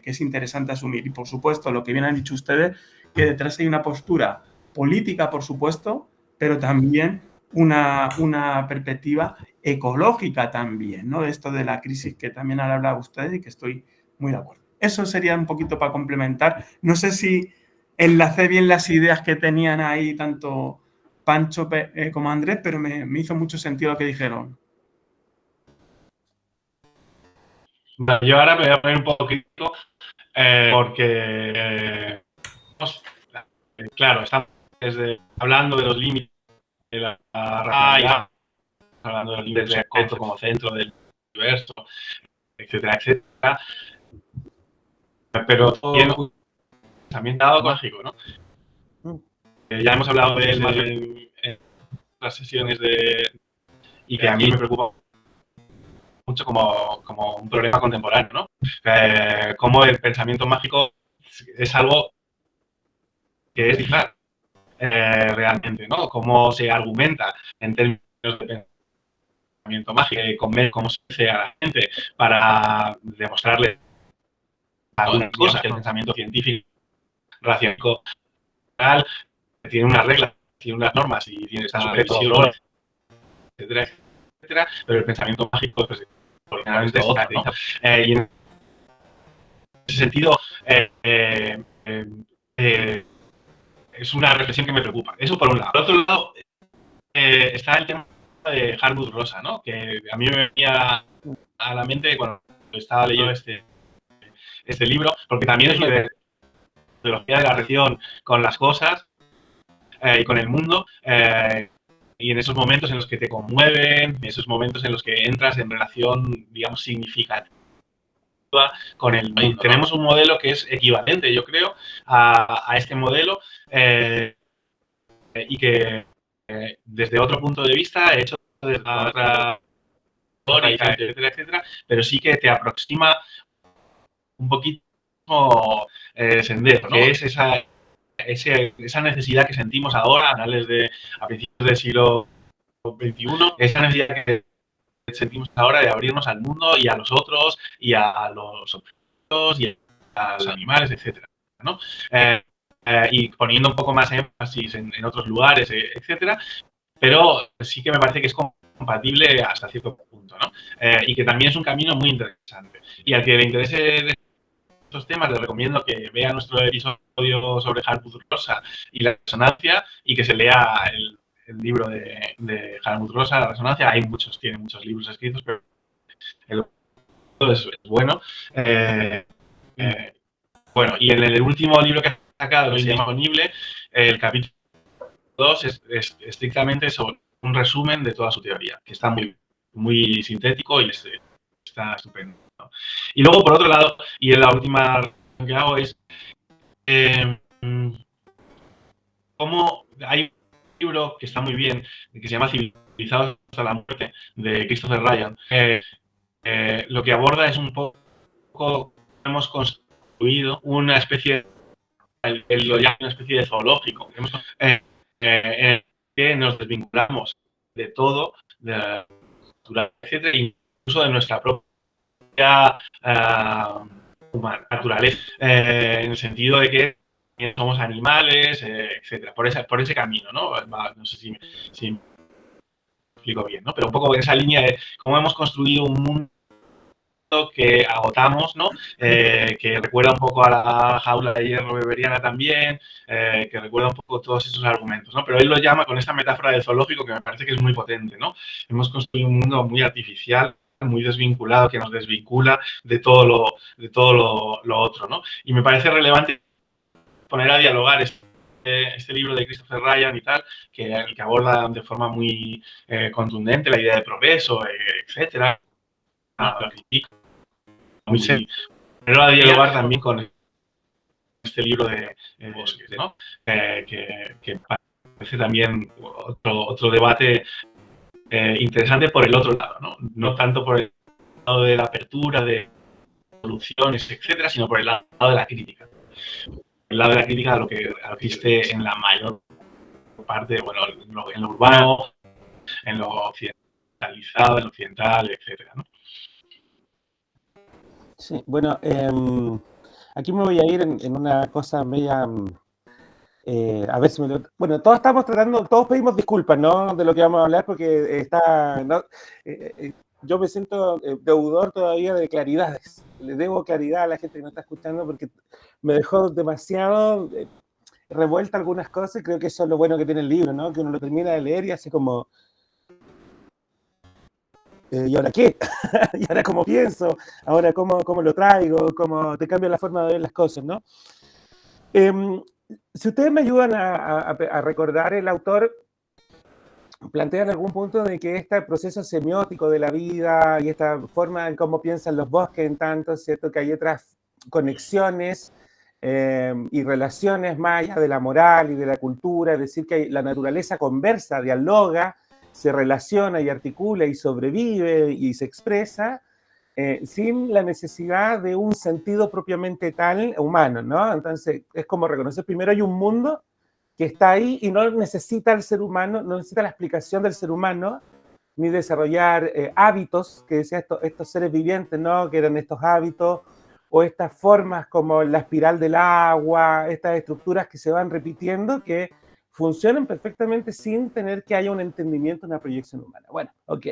es interesante asumir. Y, por supuesto, lo que bien han dicho ustedes, que detrás hay una postura política, por supuesto, pero también una perspectiva ecológica también, ¿no? Esto de la crisis que también han hablado ustedes y que estoy muy de acuerdo. Eso sería un poquito para complementar. No sé si enlacé bien las ideas que tenían ahí tanto Pancho como Andrés, pero me hizo mucho sentido lo que dijeron. Yo ahora me voy a poner un poquito porque, claro, estamos hablando de los límites de la racionalidad, hablando de los límites del concepto como centro del universo, etcétera, etcétera. Pero también dado mágico, ¿no? Ya hemos hablado de él en las sesiones y que a mí me preocupa mucho como un problema contemporáneo, ¿no? Cómo el pensamiento mágico es algo que es difícil realmente, ¿no? Cómo se argumenta en términos de pensamiento mágico, cómo se dice a la gente para demostrarle algunas cosas que el pensamiento científico, racional, tiene unas reglas, tiene unas normas y tiene esta supervisión, etcétera, etcétera, pero el pensamiento mágico, pues, originalmente es otra, ¿no? Y en ese sentido, es una reflexión que me preocupa. Eso por un lado. Por otro lado, está el tema de Hartmut Rosa, ¿no? Que a mí me venía a la mente cuando estaba leyendo este libro, porque también es una ideología de la relación con las cosas y con el mundo, y en esos momentos en los que te conmueven, en esos momentos en los que entras en relación, digamos, significativa con el mundo. Tenemos un modelo que es equivalente, yo creo, a este modelo, y que desde otro punto de vista, hecho desde otra histórica, etcétera, etcétera, pero sí que te aproxima un poquito sendero, ¿no? Que es esa necesidad que sentimos ahora, a principios del siglo XXI, esa necesidad que sentimos ahora de abrirnos al mundo y a los otros y a los objetos y a los animales, etcétera, ¿no? Y poniendo un poco más énfasis en otros lugares, etcétera, pero sí que me parece que es compatible hasta cierto punto, ¿no? Y que también es un camino muy interesante. Y al que le interese estos temas, le recomiendo que vea nuestro episodio sobre Hartmut Rosa y la resonancia y que se lea el libro de Hartmut Rosa, La resonancia. Tiene muchos libros escritos, pero el es bueno. Bueno, y en el último libro que ha sacado, disponible, el capítulo 2 es estrictamente sobre un resumen de toda su teoría, que está muy sintético y está estupendo, ¿no? Y luego, por otro lado, y en la última que hago es cómo hay un libro que está muy bien, que se llama Civilizados hasta la muerte, de Christopher Ryan. Lo que aborda es un poco, hemos construido una especie, él lo llama una especie de zoológico, en el que nos desvinculamos de todo, de la naturaleza, etcétera, incluso de nuestra propia naturaleza, en el sentido de que somos animales, etcétera, por ese camino, ¿no? No sé si me explico bien, ¿no? Pero un poco en esa línea de cómo hemos construido un mundo que agotamos, ¿no? Que recuerda un poco a la jaula de hierro weberiana también, que recuerda un poco todos esos argumentos, ¿no? Pero él lo llama con esta metáfora del zoológico que me parece que es muy potente, ¿no? Hemos construido un mundo muy artificial, muy desvinculado, que nos desvincula de todo lo otro, ¿no? Y me parece relevante poner a dialogar este libro de Christopher Ryan y tal, que aborda de forma muy contundente la idea de progreso, etcétera, la critica, muy serio, pero a dialogar también con este libro de Bosques, ¿no? Que parece también otro debate interesante por el otro lado, ¿no? No tanto por el lado de la apertura, de soluciones, etcétera, sino por el lado de la crítica. El lado de la crítica a lo que existe en la mayor parte, bueno, en lo urbano, en lo occidentalizado, en lo occidental, etcétera, ¿no? Sí, bueno, aquí me voy a ir en una cosa media, a ver si me lo... Bueno, todos estamos tratando, todos pedimos disculpas, ¿no? De lo que vamos a hablar, porque está, ¿no? Yo me siento deudor todavía de claridades. Le debo claridad a la gente que nos está escuchando porque me dejó demasiado revuelta algunas cosas y creo que eso es lo bueno que tiene el libro, ¿no? Que uno lo termina de leer y hace como... ¿y ahora qué? ¿Y ahora cómo pienso? ¿Ahora cómo lo traigo? ¿Cómo te cambia la forma de ver las cosas, no? Si ustedes me ayudan a recordar, el autor plantea en algún punto de que este proceso semiótico de la vida y esta forma en cómo piensan los bosques en tanto, ¿cierto? Que hay otras conexiones y relaciones más allá de la moral y de la cultura, es decir, que la naturaleza conversa, dialoga, se relaciona y articula y sobrevive y se expresa sin la necesidad de un sentido propiamente tal humano, ¿no? Entonces, es como reconocer primero hay un mundo que está ahí y no necesita el ser humano, no necesita la explicación del ser humano, ni desarrollar hábitos, que decía estos seres vivientes, ¿no? Que eran estos hábitos, o estas formas como la espiral del agua, estas estructuras que se van repitiendo, que funcionan perfectamente sin tener que haya un entendimiento, una proyección humana. Bueno, ok.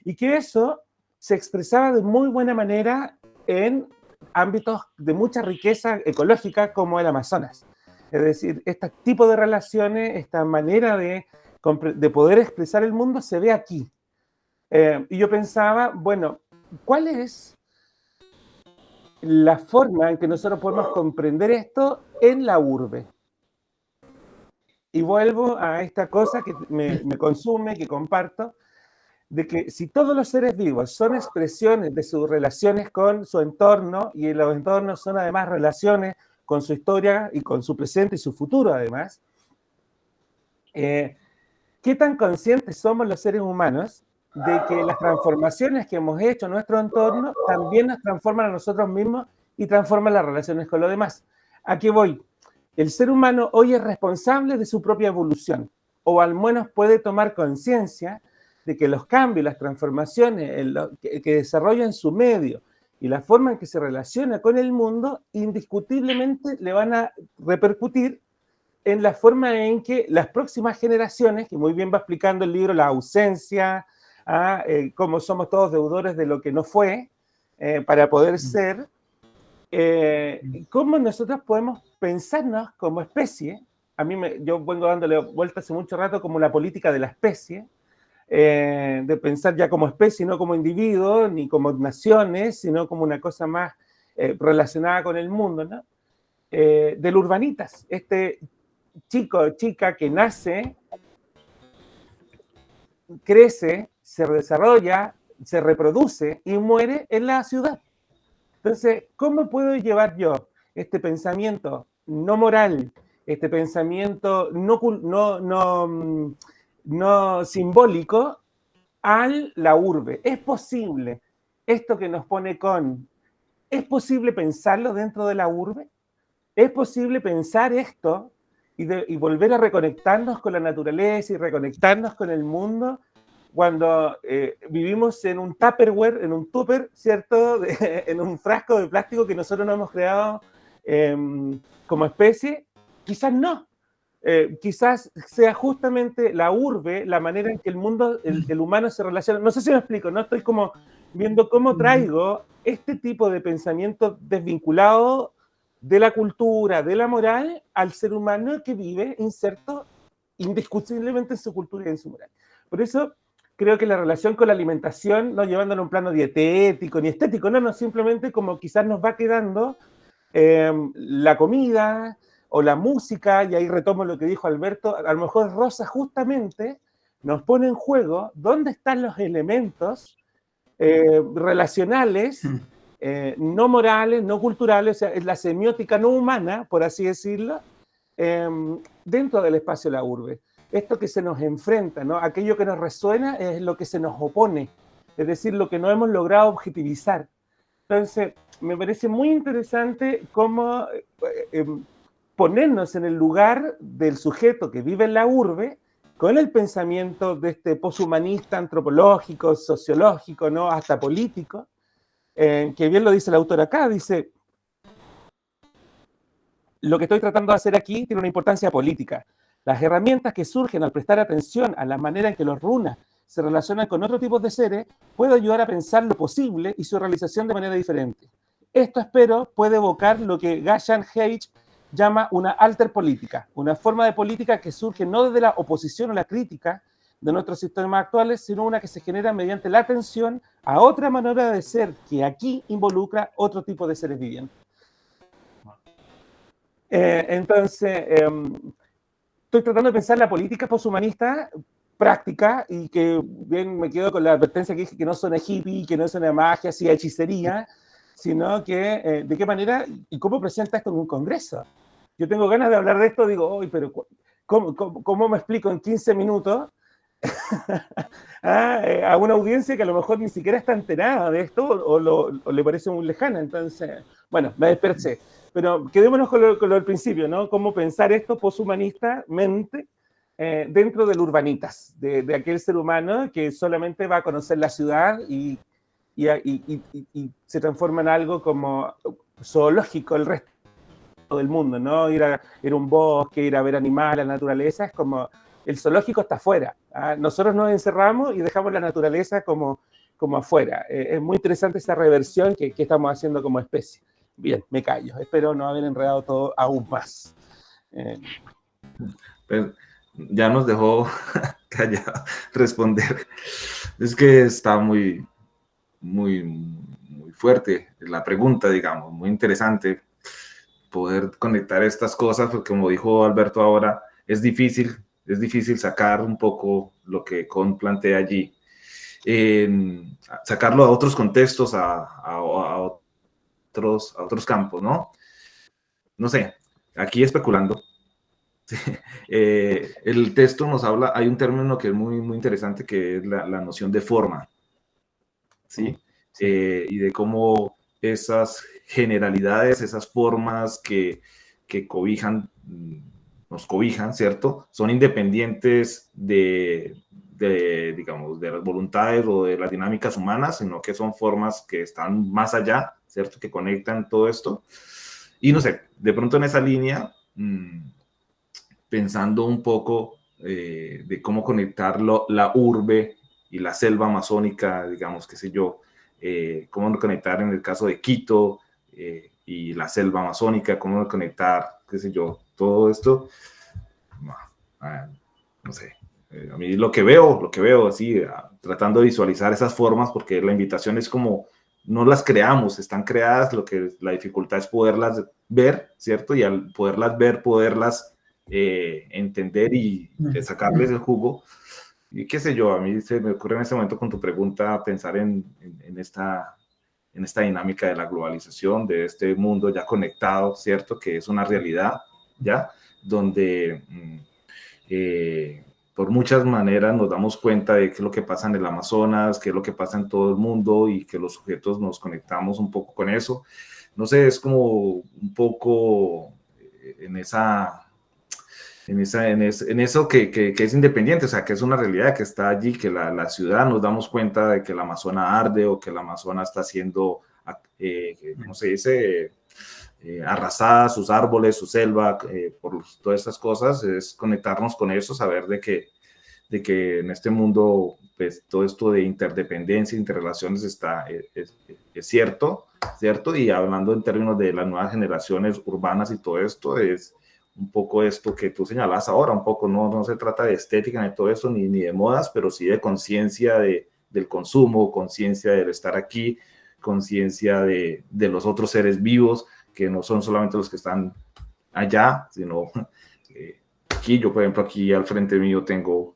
Y que eso se expresaba de muy buena manera en ámbitos de mucha riqueza ecológica como el Amazonas. Es decir, este tipo de relaciones, esta manera de poder expresar el mundo se ve aquí. Y yo pensaba, bueno, ¿cuál es la forma en que nosotros podemos comprender esto en la urbe? Y vuelvo a esta cosa que me consume, que comparto, de que si todos los seres vivos son expresiones de sus relaciones con su entorno, y los entornos son además relaciones con su historia y con su presente y su futuro además, ¿qué tan conscientes somos los seres humanos de que las transformaciones que hemos hecho en nuestro entorno también nos transforman a nosotros mismos y transforman las relaciones con los demás? ¿A qué voy? El ser humano hoy es responsable de su propia evolución, o al menos puede tomar conciencia de que los cambios, las transformaciones que desarrolla en su medio y la forma en que se relaciona con el mundo, indiscutiblemente le van a repercutir en la forma en que las próximas generaciones, que muy bien va explicando el libro la ausencia, cómo somos todos deudores de lo que no fue, para poder ser, cómo nosotros podemos pensarnos como especie. Yo vengo dándole vuelta hace mucho rato como la política de la especie, de pensar ya como especie, no como individuo, ni como naciones, sino como una cosa más relacionada con el mundo, ¿no? Del Urbanitas, este chico o chica que nace, crece, se desarrolla, se reproduce y muere en la ciudad. Entonces, ¿cómo puedo llevar yo este pensamiento no moral, este pensamiento no simbólico a la urbe? Es posible. Esto que nos pone ¿es posible pensarlo dentro de la urbe? ¿Es posible pensar esto y volver a reconectarnos con la naturaleza y reconectarnos con el mundo cuando vivimos en un Tupperware, en un tupper, ¿cierto? En un frasco de plástico que nosotros no hemos creado como especie? Quizás no. Quizás sea justamente la urbe, la manera en que el mundo, el humano se relaciona. No sé si me explico, ¿no? Estoy como viendo cómo traigo este tipo de pensamiento desvinculado de la cultura, de la moral, al ser humano que vive inserto indiscutiblemente en su cultura y en su moral. Por eso creo que la relación con la alimentación, no llevándolo a un plano dietético ni estético, no, simplemente como quizás nos va quedando la comida o la música, y ahí retomo lo que dijo Alberto, a lo mejor Rosa justamente nos pone en juego dónde están los elementos relacionales, no morales, no culturales, o sea, es la semiótica no humana, por así decirlo, dentro del espacio de la urbe. Esto que se nos enfrenta, ¿no? Aquello que nos resuena es lo que se nos opone, es decir, lo que no hemos logrado objetivizar. Entonces, me parece muy interesante cómo ponernos en el lugar del sujeto que vive en la urbe con el pensamiento de este poshumanista antropológico, sociológico, ¿no? Hasta político, que bien lo dice el autor acá, dice, lo que estoy tratando de hacer aquí tiene una importancia política. Las herramientas que surgen al prestar atención a la manera en que los runas se relacionan con otros tipos de seres puede ayudar a pensar lo posible y su realización de manera diferente. Esto, espero, puede evocar lo que Gashan Hage llama una alterpolítica, una forma de política que surge no desde la oposición o la crítica de nuestros sistemas actuales, sino una que se genera mediante la atención a otra manera de ser que aquí involucra otro tipo de seres vivientes. Entonces, estoy tratando de pensar la política poshumanista práctica y que bien me quedo con la advertencia que dije que no suena hippie, que no suena magia, así hechicería, sino que de qué manera y cómo presenta esto en un congreso. Yo tengo ganas de hablar de esto, digo, hoy, pero ¿cómo me explico en 15 minutos a una audiencia que a lo mejor ni siquiera está enterada de esto o le parece muy lejana? Entonces, bueno, me dispersé. Pero quedémonos con lo del principio, ¿no? Cómo pensar esto poshumanistamente dentro del urbanitas, de aquel ser humano que solamente va a conocer la ciudad y se transforma en algo como zoológico el resto del mundo, ¿no? Ir a un bosque, ir a ver animales, la naturaleza, es como el zoológico está afuera. Nosotros nos encerramos y dejamos la naturaleza como afuera. Es muy interesante esa reversión que estamos haciendo como especie. Bien, me callo. Espero no haber enredado todo aún más. Pero ya nos dejó callado responder. Es que está muy fuerte la pregunta, digamos, muy interesante poder conectar estas cosas, porque como dijo Alberto ahora, es difícil sacar un poco lo que Kohn plantea allí, sacarlo a otros contextos, a otros campos, ¿no? No sé, aquí especulando. El texto nos habla, hay un término que es muy interesante, que es la noción de forma, ¿sí? Y de cómo esas generalidades, esas formas que nos cobijan, ¿cierto? Son independientes digamos, de las voluntades o de las dinámicas humanas, sino que son formas que están más allá, ¿cierto? Que conectan todo esto. Y no sé, de pronto en esa línea, pensando un poco de cómo conectar la urbe y la selva amazónica, digamos, qué sé yo, cómo conectar en el caso de Quito y la selva amazónica, cómo conectar, qué sé yo, todo esto, no sé. A mí lo que veo así, tratando de visualizar esas formas, porque la invitación es como, no las creamos, están creadas, la dificultad es poderlas ver, ¿cierto? Y al poderlas ver, poderlas entender y sacarles el jugo. y qué sé yo, a mí se me ocurre en este momento con tu pregunta pensar en esta dinámica de la globalización, de este mundo ya conectado, ¿cierto? Que es una realidad, ¿ya? Donde por muchas maneras nos damos cuenta de qué es lo que pasa en el Amazonas, qué es lo que pasa en todo el mundo y que los sujetos nos conectamos un poco con eso. No sé, es como un poco en eso que es independiente, o sea, que es una realidad que está allí, que la ciudad nos damos cuenta de que el Amazonas arde o que el Amazonas está siendo, ¿cómo se dice?, arrasada, sus árboles, su selva, por todas estas cosas, es conectarnos con eso, saber de que en este mundo, pues, todo esto de interdependencia, interrelaciones es cierto, y hablando en términos de las nuevas generaciones urbanas y todo esto, es un poco esto que tú señalas ahora, un poco, no se trata de estética ni de todo eso, ni de modas, pero sí de conciencia del consumo, conciencia del estar aquí, conciencia de los otros seres vivos, que no son solamente los que están allá, sino aquí, yo por ejemplo, aquí al frente mío tengo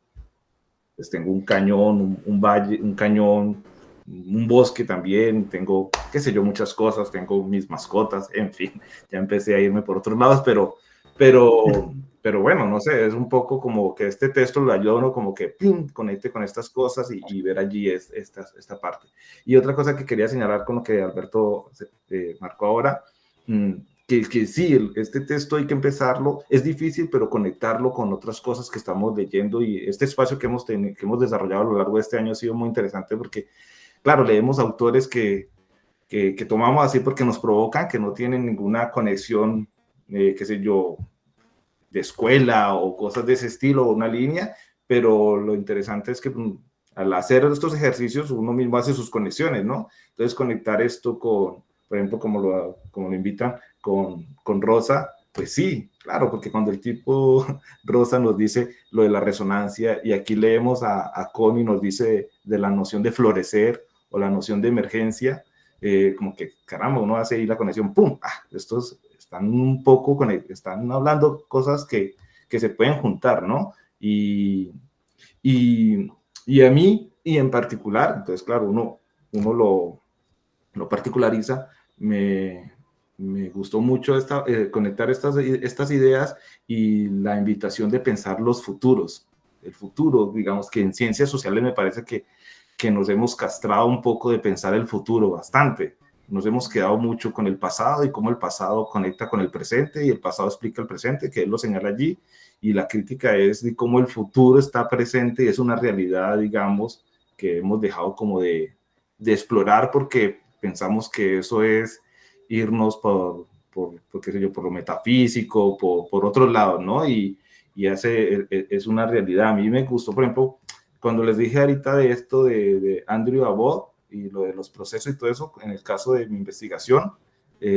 un cañón, un valle, un cañón, un bosque también, tengo, qué sé yo, muchas cosas, tengo mis mascotas, en fin, ya empecé a irme por otros lados, pero bueno, no sé, es un poco como que este texto lo ayuda a uno como que conecte con estas cosas y ver allí esta parte. Y otra cosa que quería señalar con lo que Alberto marcó ahora, que sí, este texto hay que empezarlo, es difícil, pero conectarlo con otras cosas que estamos leyendo, y este espacio que hemos desarrollado a lo largo de este año ha sido muy interesante porque, claro, leemos autores que tomamos así porque nos provocan, que no tienen ninguna conexión, qué sé yo, de escuela o cosas de ese estilo, o una línea, pero lo interesante es que al hacer estos ejercicios uno mismo hace sus conexiones, ¿no? Entonces conectar esto con, por ejemplo, como lo invitan, con Rosa, pues sí, claro, porque cuando el tipo Rosa nos dice lo de la resonancia, y aquí leemos a Connie nos dice de la noción de florecer o la noción de emergencia, como que caramba, uno hace ahí la conexión, ¡pum! Estos están un poco, están hablando cosas que se pueden juntar, ¿no? Y a mí, y en particular, entonces claro, uno lo particulariza, me gustó mucho conectar estas ideas y la invitación de pensar los futuros. El futuro, digamos que en ciencias sociales me parece que nos hemos castrado un poco de pensar el futuro bastante. Nos hemos quedado mucho con el pasado y cómo el pasado conecta con el presente y el pasado explica el presente, que él lo señala allí, y la crítica es de cómo el futuro está presente y es una realidad, digamos, que hemos dejado como de explorar porque pensamos que eso es irnos por qué sé yo, por lo metafísico, por otros lados, ¿no? Y es una realidad. A mí me gustó, por ejemplo, cuando les dije ahorita de esto de Andrew Abbott y lo de los procesos y todo eso, en el caso de mi investigación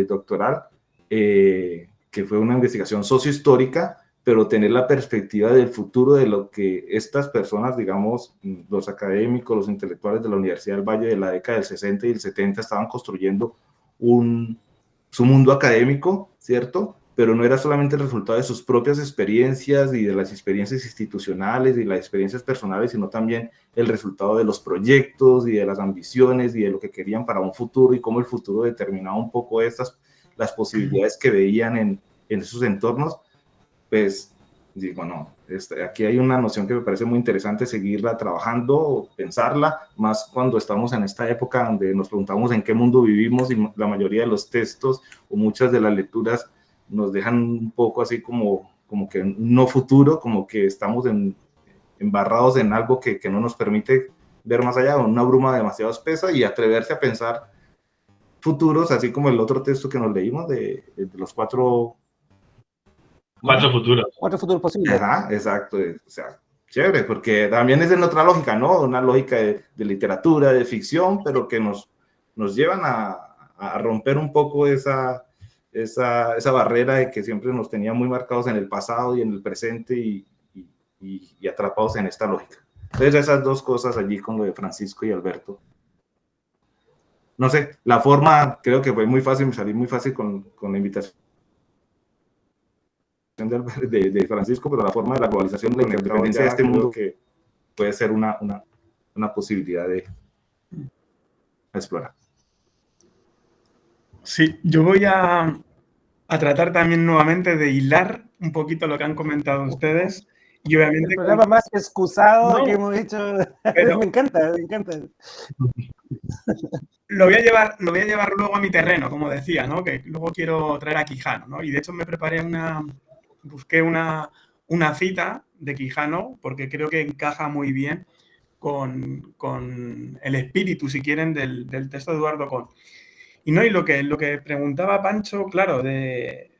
doctoral, que fue una investigación sociohistórica, pero tener la perspectiva del futuro de lo que estas personas, digamos, los académicos, los intelectuales de la Universidad del Valle de la década del 60 y el 70 estaban construyendo su mundo académico, ¿cierto? Pero no era solamente el resultado de sus propias experiencias y de las experiencias institucionales y las experiencias personales, sino también el resultado de los proyectos y de las ambiciones y de lo que querían para un futuro y cómo el futuro determinaba un poco las posibilidades que veían en esos entornos. Pues digo, no, aquí hay una noción que me parece muy interesante seguirla trabajando, pensarla, más cuando estamos en esta época donde nos preguntamos en qué mundo vivimos y la mayoría de los textos o muchas de las lecturas nos dejan un poco así como que no futuro, como que estamos embarrados en algo que no nos permite ver más allá, una bruma demasiado espesa y atreverse a pensar futuros, así como el otro texto que nos leímos de los cuatro futuros. 4 futuros posibles. Ajá, exacto. O sea, chévere, porque también es en otra lógica, ¿no? Una lógica de literatura, de ficción, pero que nos llevan a romper un poco esa barrera de que siempre nos tenía muy marcados en el pasado y en el presente y atrapados en esta lógica. Entonces, esas dos cosas allí con lo de Francisco y Alberto. No sé, la forma creo que fue muy fácil, me salí muy fácil con la invitación de Francisco, pero la forma de la globalización, de la independencia de este mundo que puede ser una posibilidad de explorar. Sí, yo voy a tratar también nuevamente de hilar un poquito lo que han comentado ustedes y obviamente... El programa más excusado que hemos hecho. Pero, me encanta, me encanta. Lo voy a llevar luego a mi terreno, como decía, ¿no? Que luego quiero traer a Quijano, ¿no? Y de hecho me preparé busqué una cita de Quijano porque creo que encaja muy bien con el espíritu, si quieren, del texto de Eduardo Con. Y no, y lo que preguntaba Pancho, claro, de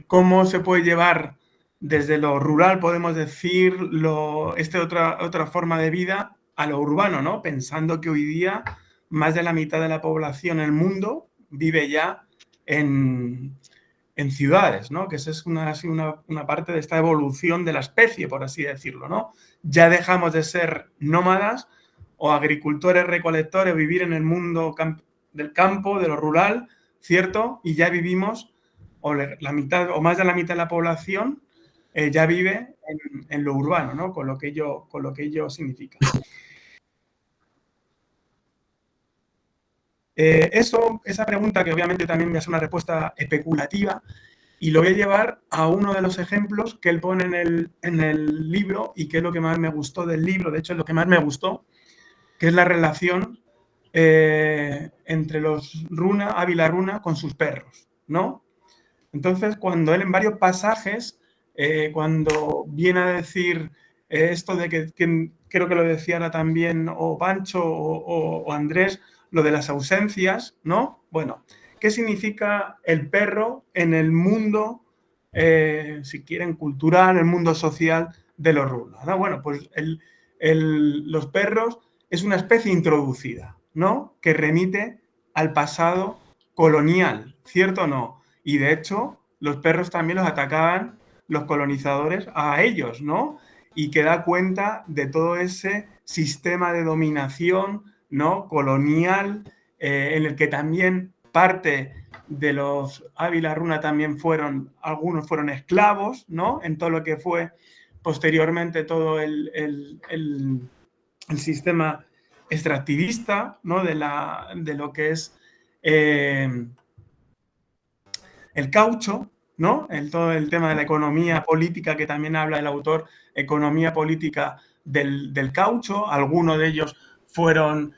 cómo se puede llevar desde lo rural, podemos decir, otra forma de vida a lo urbano, ¿no? Pensando que hoy día más de la mitad de la población en el mundo vive ya en ciudades, ¿no? Que esa es una parte de esta evolución de la especie, por así decirlo, ¿no? Ya dejamos de ser nómadas o agricultores, recolectores, vivir en el mundo del campo, de lo rural, ¿cierto? Y ya vivimos, o la mitad, o más de la mitad de la población ya vive en lo urbano, ¿no? Con lo que ello significa. Esa pregunta, que obviamente también me hace una respuesta especulativa, y lo voy a llevar a uno de los ejemplos que él pone en el libro y que es lo que más me gustó del libro, de hecho es lo que más me gustó, que es la relación entre los Ávila Runa con sus perros, ¿no? Entonces, cuando él en varios pasajes, cuando viene a decir esto de que creo que lo decía ahora también o Pancho o Andrés, lo de las ausencias, ¿no? Bueno, ¿qué significa el perro en el mundo, si quieren, cultural, el mundo social de los runas, ¿no? Bueno, pues los perros es una especie introducida, ¿no? Que remite al pasado colonial, ¿cierto o no? Y de hecho, los perros también los atacaban los colonizadores a ellos, ¿no? Y que da cuenta de todo ese sistema de dominación, ¿no? Colonial, en el que también parte de los Ávila Runa también algunos fueron esclavos, ¿no? En todo lo que fue posteriormente todo el sistema extractivista, ¿no? De lo que es el caucho, ¿no? Todo el tema de la economía política que también habla el autor, economía política del caucho. Algunos de ellos fueron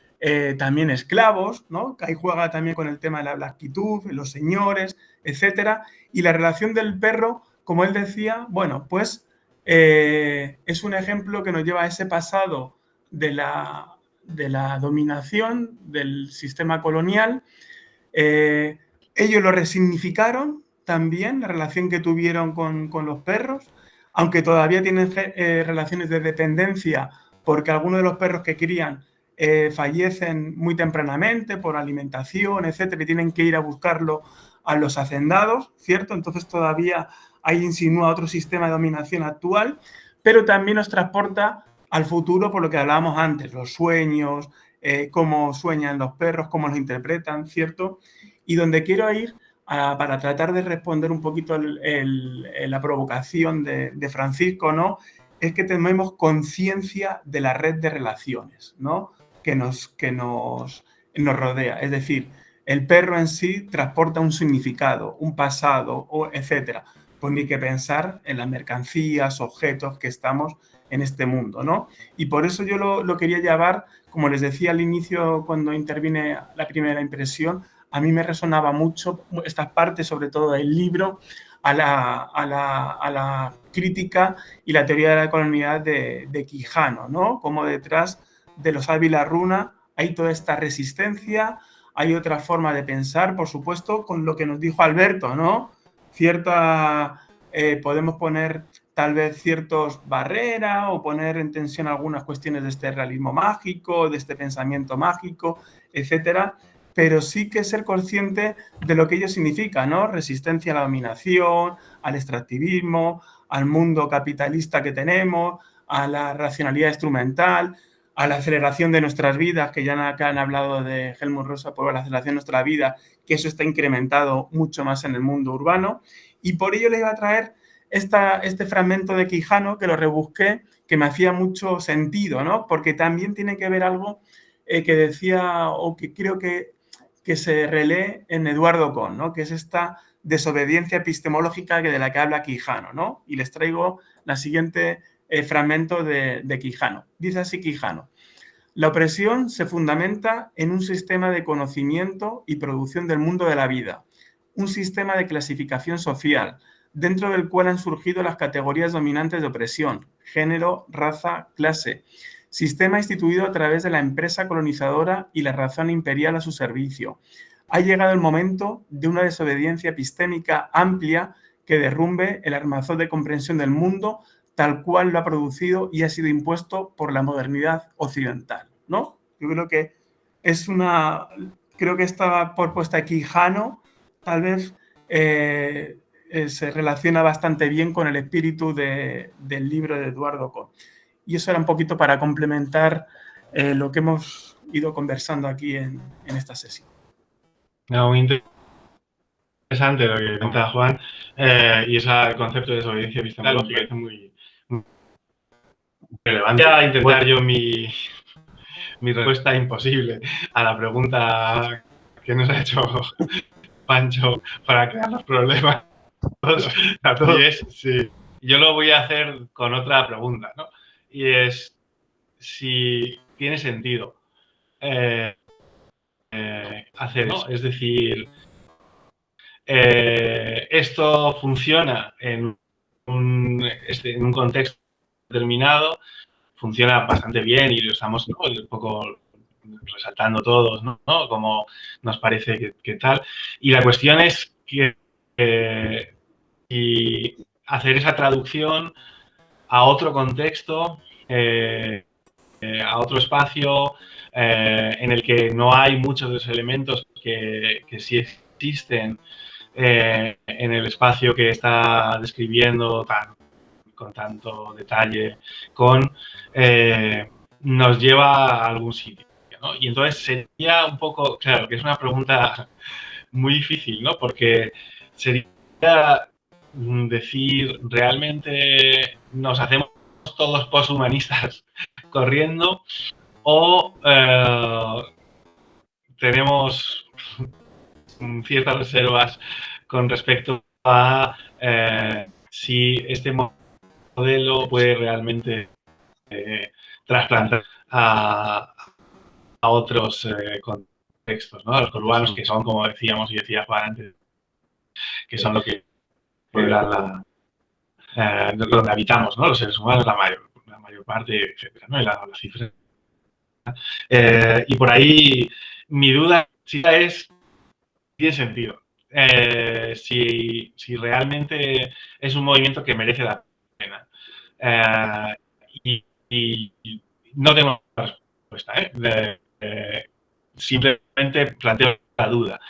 también esclavos, ¿no? Que ahí juega también con el tema de la blanquitud, los señores, etcétera. Y la relación del perro, como él decía, bueno, pues es un ejemplo que nos lleva a ese pasado de la dominación del sistema colonial. Ellos lo resignificaron también, la relación que tuvieron con los perros, aunque todavía tienen relaciones de dependencia, porque algunos de los perros que crían fallecen muy tempranamente por alimentación, etcétera, y tienen que ir a buscarlo a los hacendados, ¿cierto? Entonces todavía ahí insinúa otro sistema de dominación actual, pero también nos transporta al futuro por lo que hablábamos antes, los sueños, cómo sueñan los perros, cómo los interpretan, ¿cierto? Y donde quiero ir para tratar de responder un poquito la provocación de Francisco, ¿no? Es que tenemos conciencia de la red de relaciones, ¿no? Que nos rodea. Es decir, el perro en sí transporta un significado, un pasado, etcétera. Pues ni que pensar en las mercancías, objetos que estamos en este mundo, ¿no? Y por eso yo lo quería llevar, como les decía al inicio cuando intervine la primera impresión, a mí me resonaba mucho estas partes, sobre todo del libro, a la crítica y la teoría de la colonialidad de Quijano, ¿no? Como detrás de los Ávila Runa hay toda esta resistencia, hay otra forma de pensar, por supuesto, con lo que nos dijo Alberto, ¿no? Podemos poner tal vez ciertas barreras o poner en tensión algunas cuestiones de este realismo mágico, de este pensamiento mágico, etcétera, pero sí que ser consciente de lo que ello significa, ¿no? Resistencia a la dominación, al extractivismo, al mundo capitalista que tenemos, a la racionalidad instrumental, a la aceleración de nuestras vidas, que ya acá han hablado de Helmut Rosa por la aceleración de nuestra vida, que eso está incrementado mucho más en el mundo urbano. Y por ello les iba a traer este fragmento de Quijano, que lo rebusqué, que me hacía mucho sentido, ¿no? Porque también tiene que ver algo que decía, o que creo que se relee en Eduardo Kohn, ¿no? Que es esta desobediencia epistemológica de la que habla Quijano, ¿no? Y les traigo la siguiente fragmento de Quijano. Dice así Quijano: la opresión se fundamenta en un sistema de conocimiento y producción del mundo de la vida, un sistema de clasificación social, dentro del cual han surgido las categorías dominantes de opresión: género, raza, clase. Sistema instituido a través de la empresa colonizadora y la razón imperial a su servicio. Ha llegado el momento de una desobediencia epistémica amplia que derrumbe el armazón de comprensión del mundo tal cual lo ha producido y ha sido impuesto por la modernidad occidental, ¿no? Yo creo que es creo que esta propuesta de Quijano tal vez se relaciona bastante bien con el espíritu del libro de Eduardo Kohn. Y eso era un poquito para complementar lo que hemos ido conversando aquí en esta sesión. No, muy interesante lo que comenta Juan, y ese concepto de desobediencia epistemológica es muy relevante. Voy a intentar yo mi respuesta imposible a la pregunta que nos ha hecho Pancho para crear los problemas a todos. Y es, sí, yo lo voy a hacer con otra pregunta, ¿no? Y es si tiene sentido hacer eso. Es decir, esto funciona en un contexto determinado, funciona bastante bien y lo estamos, ¿no?, un poco resaltando todos, ¿no? Como nos parece que tal. Y la cuestión es que y hacer esa traducción a otro contexto, a otro espacio en el que no hay muchos de los elementos que sí existen en el espacio que está describiendo con tanto detalle, nos lleva a algún sitio, ¿no? Y entonces sería un poco, claro, que es una pregunta muy difícil, ¿no? Porque sería decir, ¿realmente nos hacemos todos posthumanistas corriendo o tenemos ciertas reservas con respecto a si este modelo puede realmente trasplantar a otros contextos, ¿no? A los urbanos, que son, como decíamos y decía Juan antes, que son lo que donde habitamos, ¿no? Los seres humanos, la mayor parte, etcétera, ¿no? Y las cifras. Y por ahí mi duda es, tiene sentido. Si realmente es un movimiento que merece la pena. Y no tengo respuesta, simplemente planteo la duda.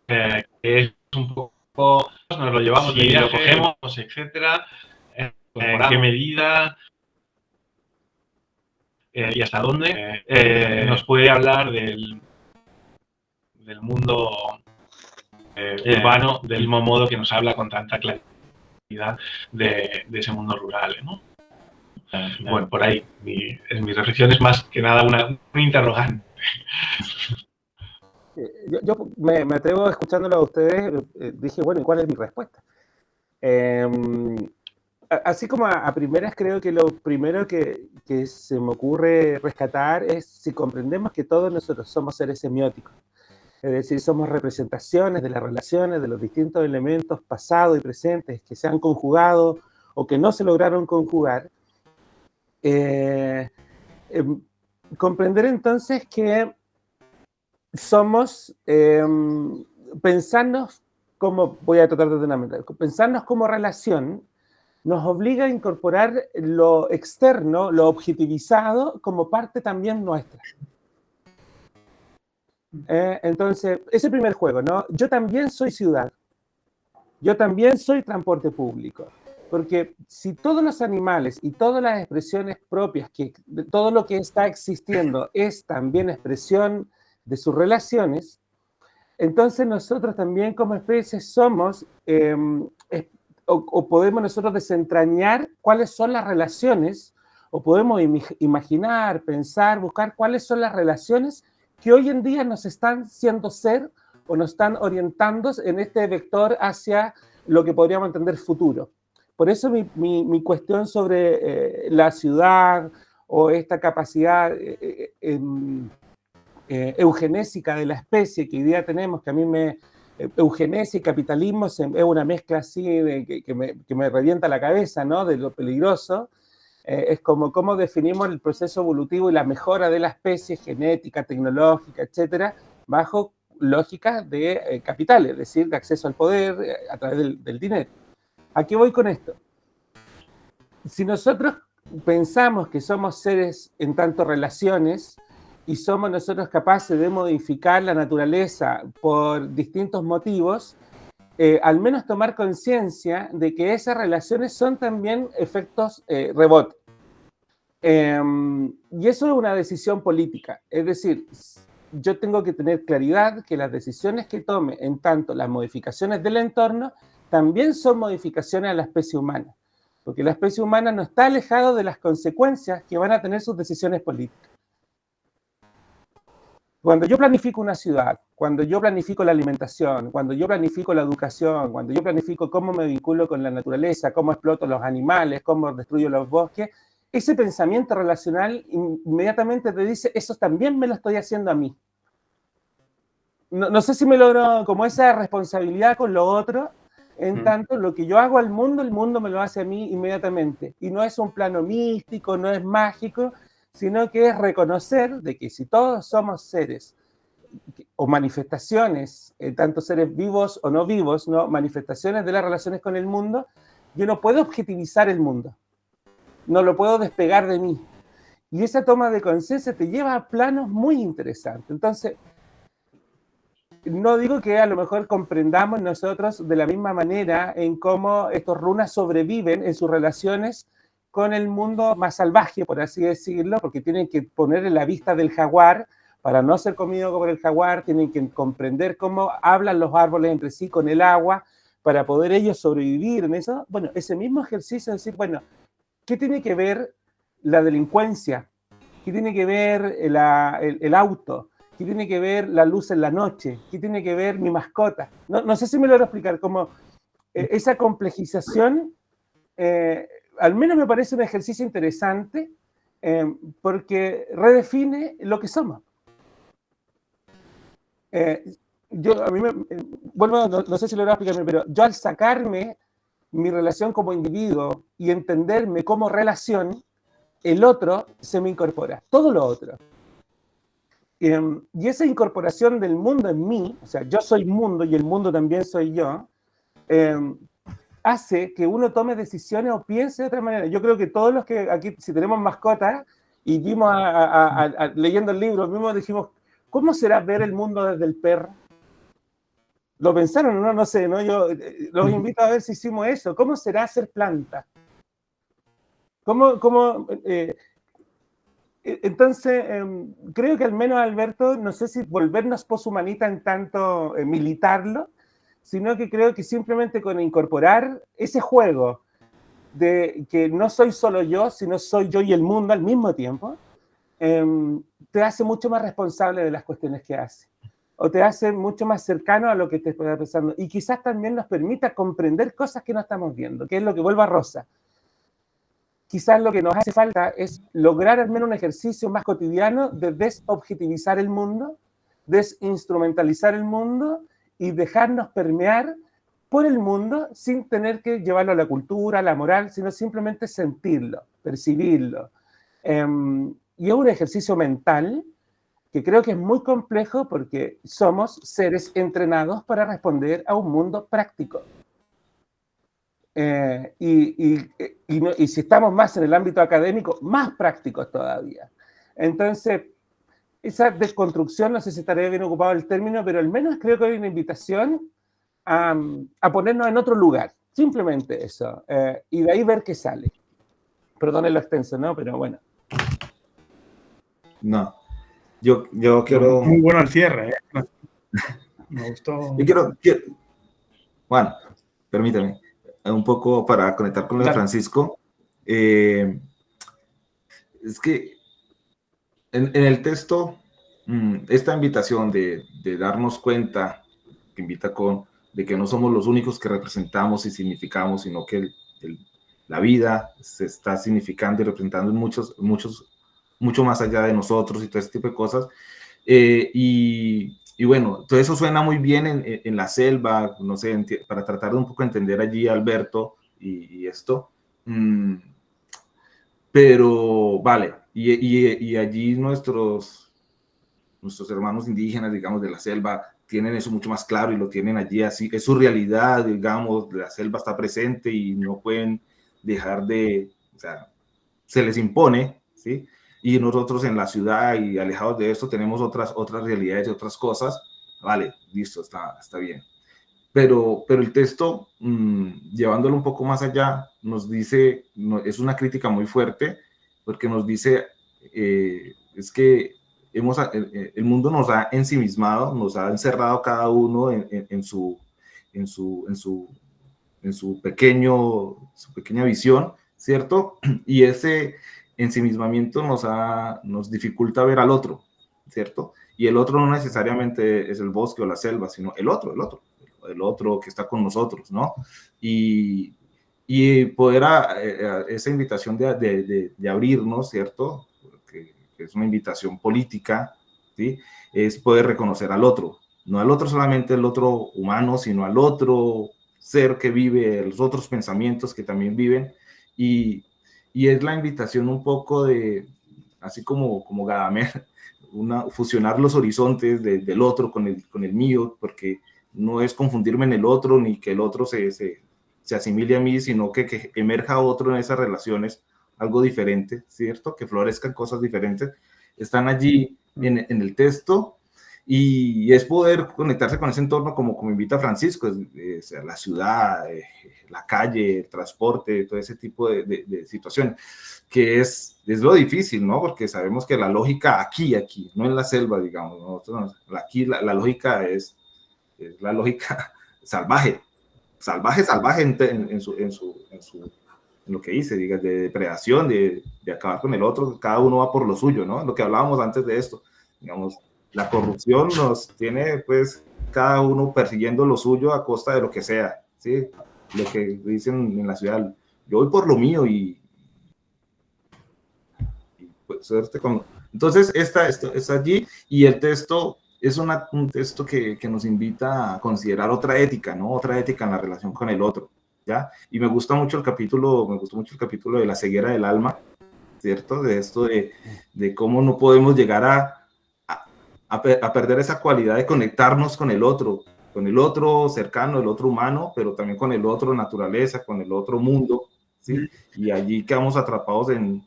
Que es un poco, nos lo llevamos, si lo cogemos, etcétera, en qué medida y hasta dónde nos puede hablar del mundo urbano del mismo modo que nos habla con tanta claridad de ese mundo rural, ¿no? Bueno, por ahí mi reflexión es más que nada un interrogante. Yo me atrevo, escuchándolo a ustedes, dije, bueno, ¿y cuál es mi respuesta? Así como a primeras, creo que lo primero que se me ocurre rescatar es si comprendemos que todos nosotros somos seres semióticos. Es decir, somos representaciones de las relaciones, de los distintos elementos pasados y presentes que se han conjugado o que no se lograron conjugar. Comprender entonces que somos, pensarnos como, voy a tratar de ordenamentar, pensarnos como relación nos obliga a incorporar lo externo, lo objetivizado, como parte también nuestra. Entonces, ese primer juego, ¿no? Yo también soy ciudad, yo también soy transporte público, porque si todos los animales y todas las expresiones propias, todo lo que está existiendo es también expresión de sus relaciones, entonces nosotros también como especies somos o podemos nosotros desentrañar cuáles son las relaciones, o podemos imaginar, pensar, buscar cuáles son las relaciones que hoy en día nos están haciendo ser o nos están orientando en este vector hacia lo que podríamos entender futuro. Por eso mi cuestión sobre la ciudad o esta capacidad eugenésica de la especie que hoy día tenemos, que a mí eugenesia y capitalismo es una mezcla así que me revienta la cabeza, ¿no? De lo peligroso. Es como cómo definimos el proceso evolutivo y la mejora de la especie genética, tecnológica, etcétera, bajo lógicas de capitales, es decir, de acceso al poder a través del dinero. ¿A qué voy con esto? Si nosotros pensamos que somos seres en tanto relaciones y somos nosotros capaces de modificar la naturaleza por distintos motivos, al menos tomar conciencia de que esas relaciones son también efectos rebote. Y eso es una decisión política. Es decir, yo tengo que tener claridad que las decisiones que tome, en tanto las modificaciones del entorno, también son modificaciones a la especie humana. Porque la especie humana no está alejada de las consecuencias que van a tener sus decisiones políticas. Cuando yo planifico una ciudad, cuando yo planifico la alimentación, cuando yo planifico la educación, cuando yo planifico cómo me vinculo con la naturaleza, cómo exploto los animales, cómo destruyo los bosques, ese pensamiento relacional inmediatamente te dice, eso también me lo estoy haciendo a mí. No sé si me logro como esa responsabilidad con lo otro, en tanto lo que yo hago al mundo, el mundo me lo hace a mí inmediatamente. Y no es un plano místico, no es mágico, sino que es reconocer de que si todos somos seres o manifestaciones, tanto seres vivos o no vivos, ¿no? Manifestaciones de las relaciones con el mundo, yo no puedo objetivizar el mundo, no lo puedo despegar de mí. Y esa toma de conciencia te lleva a planos muy interesantes. Entonces, no digo que a lo mejor comprendamos nosotros de la misma manera en cómo estos runas sobreviven en sus relaciones con el mundo más salvaje, por así decirlo, porque tienen que poner en la vista del jaguar para no ser comido por el jaguar, tienen que comprender cómo hablan los árboles entre sí con el agua para poder ellos sobrevivir en eso. Bueno, ese mismo ejercicio de decir, bueno, ¿qué tiene que ver la delincuencia? ¿Qué tiene que ver el auto? ¿Qué tiene que ver la luz en la noche? ¿Qué tiene que ver mi mascota? No sé si me lo voy a explicar, como esa complejización... al menos me parece un ejercicio interesante porque redefine lo que somos. No sé si lo voy a explicarme, pero yo al sacarme mi relación como individuo y entenderme como relación, el otro se me incorpora, todo lo otro. Y esa incorporación del mundo en mí, o sea, yo soy mundo y el mundo también soy yo, hace que uno tome decisiones o piense de otra manera. Yo creo que todos los que aquí, si tenemos mascotas y vimos leyendo el libro, mismos dijimos, ¿cómo será ver el mundo desde el perro? ¿Lo pensaron? No sé, ¿no? Yo los invito a ver si hicimos eso. ¿Cómo será ser planta? Entonces, creo que al menos, Alberto, no sé si volvernos poshumanita en tanto militarlo, sino que creo que simplemente con incorporar ese juego de que no soy solo yo, sino soy yo y el mundo al mismo tiempo, te hace mucho más responsable de las cuestiones que hace, o te hace mucho más cercano a lo que te está pensando, y quizás también nos permita comprender cosas que no estamos viendo, que es lo que vuelve a Rosa. Quizás lo que nos hace falta es lograr al menos un ejercicio más cotidiano de desobjetivizar el mundo, desinstrumentalizar el mundo, y dejarnos permear por el mundo sin tener que llevarlo a la cultura, a la moral, sino simplemente sentirlo, percibirlo. Y es un ejercicio mental que creo que es muy complejo porque somos seres entrenados para responder a un mundo práctico. Y si estamos más en el ámbito académico, más prácticos todavía. Entonces, esa desconstrucción, no sé si estaré bien ocupado el término, pero al menos creo que hay una invitación a ponernos en otro lugar, simplemente eso, y de ahí ver qué sale. Perdone lo extenso, ¿no? Pero bueno. No, yo quiero... Muy bueno el cierre, ¿eh? Me gustó. Bueno, permítame. un poco para conectar con lo de Francisco. Es que en el texto, esta invitación de darnos cuenta, que invita de que no somos los únicos que representamos y significamos, sino que la vida se está significando y representando mucho más allá de nosotros y todo ese tipo de cosas. Y bueno, todo eso suena muy bien en la selva, no sé, para tratar de un poco entender allí a Alberto y esto. Pero vale, y allí nuestros hermanos indígenas, digamos, de la selva, tienen eso mucho más claro y lo tienen allí así, es su realidad, digamos, la selva está presente y no pueden dejar o sea, se les impone, ¿sí? Y nosotros en la ciudad y alejados de esto tenemos otras realidades y otras cosas, vale, listo, está bien. Pero el texto, llevándolo un poco más allá, nos dice, es una crítica muy fuerte, porque nos dice, es que el mundo nos ha ensimismado, nos ha encerrado cada uno en su pequeña visión, ¿cierto? Y ese ensimismamiento nos dificulta ver al otro, ¿cierto? Y el otro no necesariamente es el bosque o la selva, sino el otro que está con nosotros, ¿no? Y poder esa invitación de abrirnos, ¿cierto? Que es una invitación política, ¿sí? Es poder reconocer al otro, no al otro solamente el otro humano, sino al otro ser que vive, los otros pensamientos que también viven, y es la invitación un poco de, así como Gadamer, fusionar los horizontes del otro con el mío, porque no es confundirme en el otro, ni que el otro se asimile a mí, sino que emerja otro en esas relaciones, algo diferente, ¿cierto? Que florezcan cosas diferentes. Están allí en el texto, y es poder conectarse con ese entorno como invita Francisco, la ciudad, la calle, el transporte, todo ese tipo de situaciones, que es lo difícil, ¿no? Porque sabemos que la lógica aquí, no en la selva, digamos, ¿no? Aquí la lógica es la lógica salvaje en lo que dice, diga, de depredación, de acabar con el otro, cada uno va por lo suyo, ¿no? Lo que hablábamos antes de esto, digamos, la corrupción nos tiene, pues, cada uno persiguiendo lo suyo a costa de lo que sea, ¿sí? Lo que dicen en la ciudad, yo voy por lo mío y pues, suerte con... Entonces, esto está allí, y el texto es un texto que nos invita a considerar otra ética, ¿no? Otra ética en la relación con el otro, ¿ya? Y me gustó mucho el capítulo de la ceguera del alma, ¿cierto? De esto de cómo no podemos llegar a perder esa cualidad de conectarnos con el otro cercano, el otro humano, pero también con el otro naturaleza, con el otro mundo, ¿sí? Y allí quedamos atrapados en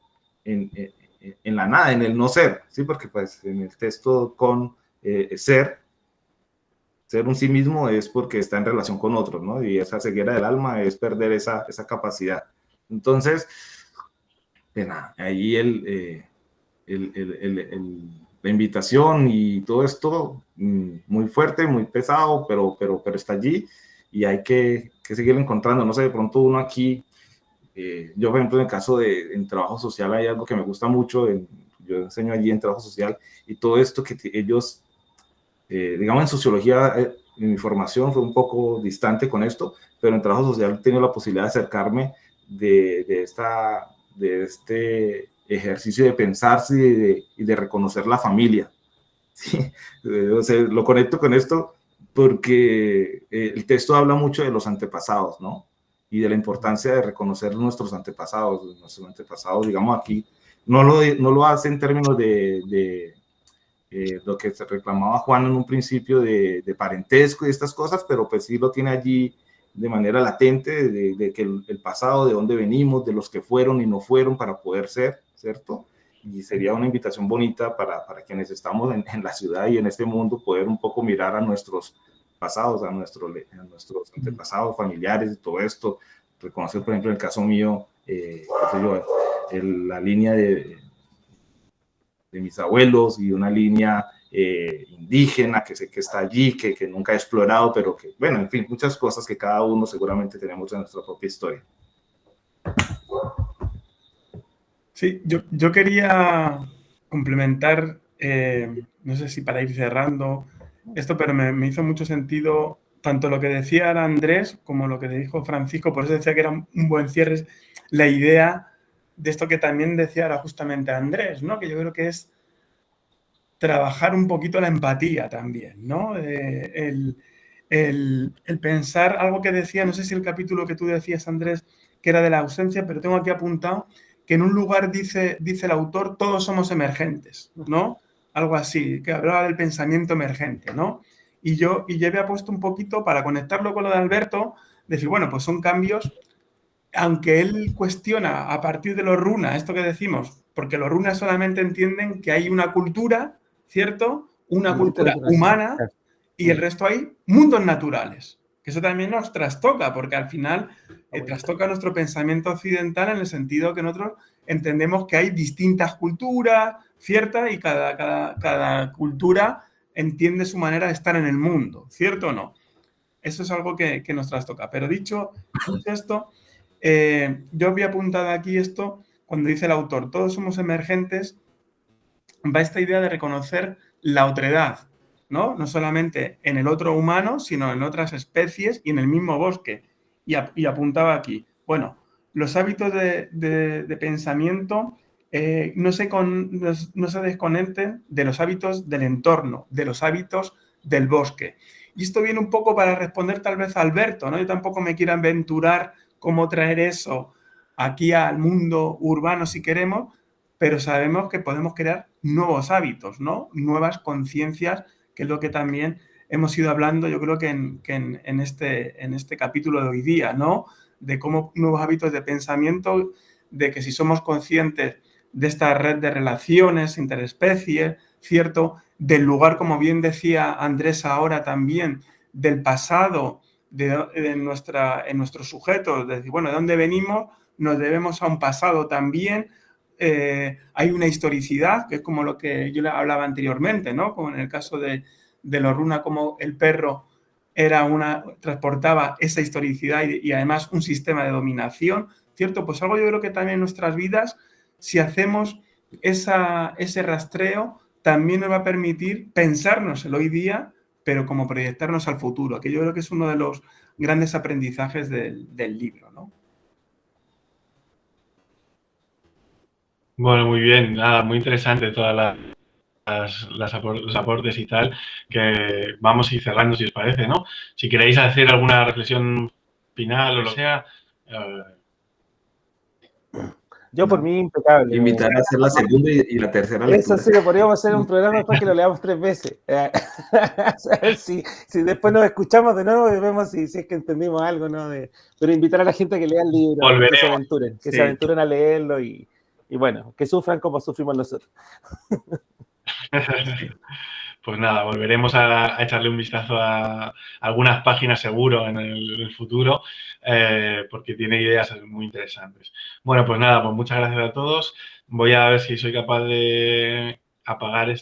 la nada, en el no ser, ¿sí? Porque pues en el texto con ser un sí mismo es porque está en relación con otros, ¿no? Y esa ceguera del alma es perder esa capacidad. Entonces, ahí la invitación y todo esto, muy fuerte, muy pesado, pero está allí, y hay que seguirlo encontrando. No sé, de pronto uno aquí, yo por ejemplo en el caso en trabajo social hay algo que me gusta mucho, yo enseño allí en trabajo social, y todo esto que ellos, digamos en sociología, en mi formación fue un poco distante con esto, pero en trabajo social he tenido la posibilidad de acercarme de este ejercicio de pensarse y de reconocer la familia. ¿Sí? O sea, lo conecto con esto porque el texto habla mucho de los antepasados, ¿no? Y de la importancia de reconocer nuestros antepasados, digamos aquí, no lo hace en términos de lo que se reclamaba Juan en un principio de parentesco y estas cosas, pero pues sí lo tiene allí de manera latente, de que el pasado, de dónde venimos, de los que fueron y no fueron para poder ser, ¿cierto? Y sería una invitación bonita para quienes estamos en la ciudad y en este mundo, poder un poco mirar a nuestros pasados, a nuestros antepasados, familiares y todo esto, reconocer, por ejemplo, en el caso mío, la línea de mis abuelos y una línea indígena, que sé que está allí, que nunca he explorado, pero que, bueno, en fin, muchas cosas que cada uno seguramente tenemos en nuestra propia historia. Sí, yo quería complementar, no sé si para ir cerrando esto, pero me hizo mucho sentido tanto lo que decía ahora Andrés como lo que dijo Francisco, por eso decía que era un buen cierre, la idea de esto que también decía ahora justamente Andrés, ¿no? Que yo creo que es trabajar un poquito la empatía también, ¿no? El pensar algo que decía, no sé si el capítulo que tú decías, Andrés, que era de la ausencia, pero tengo aquí apuntado que en un lugar dice el autor, todos somos emergentes, ¿no? Algo así, que hablaba del pensamiento emergente, ¿no? Y yo había puesto un poquito para conectarlo con lo de Alberto, decir, bueno, pues son cambios, aunque él cuestiona a partir de los runas, esto que decimos, porque los runas solamente entienden que hay una cultura, ¿cierto? Una cultura humana y el resto hay mundos naturales. Que eso también nos trastoca, porque al final trastoca nuestro pensamiento occidental en el sentido que nosotros entendemos que hay distintas culturas, ¿cierta? Y cada cultura entiende su manera de estar en el mundo, ¿cierto o no? Eso es algo que nos trastoca. Pero dicho esto, yo había apuntado aquí esto cuando dice el autor, todos somos emergentes, va esta idea de reconocer la otredad, ¿no? No solamente en el otro humano, sino en otras especies y en el mismo bosque. Y apuntaba aquí, bueno, los hábitos de pensamiento no se desconecten de los hábitos del entorno, de los hábitos del bosque. Y esto viene un poco para responder tal vez a Alberto, ¿no? Yo tampoco me quiero aventurar cómo traer eso aquí al mundo urbano si queremos, pero sabemos que podemos crear nuevos hábitos, ¿no? Nuevas conciencias, que es lo que también hemos ido hablando, yo creo que en este capítulo de hoy día, ¿no? De cómo nuevos hábitos de pensamiento, de que si somos conscientes de esta red de relaciones interespecies, ¿cierto? Del lugar, como bien decía Andrés ahora también, del pasado en nuestros sujetos, de decir, bueno, ¿de dónde venimos? Nos debemos a un pasado también. Hay una historicidad, que es como lo que yo le hablaba anteriormente, ¿no? Como en el caso de los runa, como el perro transportaba esa historicidad y además un sistema de dominación, ¿cierto? Pues algo yo creo que también en nuestras vidas, si hacemos ese rastreo, también nos va a permitir pensarnos el hoy día, pero como proyectarnos al futuro, que yo creo que es uno de los grandes aprendizajes del libro, ¿no? Bueno, muy bien, nada, muy interesante todas los aportes y tal, que vamos a ir cerrando si os parece, ¿no? Si queréis hacer alguna reflexión final o lo que sea. Yo por mí impecable. Invitar a hacer la segunda y la tercera lectura. Eso sí, lo podríamos hacer un programa después que lo leamos 3 veces. A ver si después nos escuchamos de nuevo y vemos si es que entendimos algo, ¿no? Pero invitar a la gente a que lea el libro, Volveremos. que se aventuren a leerlo y bueno, que sufran como sufrimos nosotros. Pues nada, volveremos a echarle un vistazo a algunas páginas seguro en el futuro, porque tiene ideas muy interesantes. Bueno, pues nada, pues muchas gracias a todos. Voy a ver si soy capaz de apagar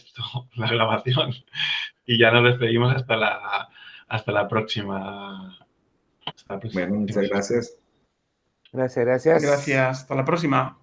la grabación, y ya nos despedimos hasta la próxima. Bueno, muchas gracias. Gracias. Gracias. Hasta la próxima.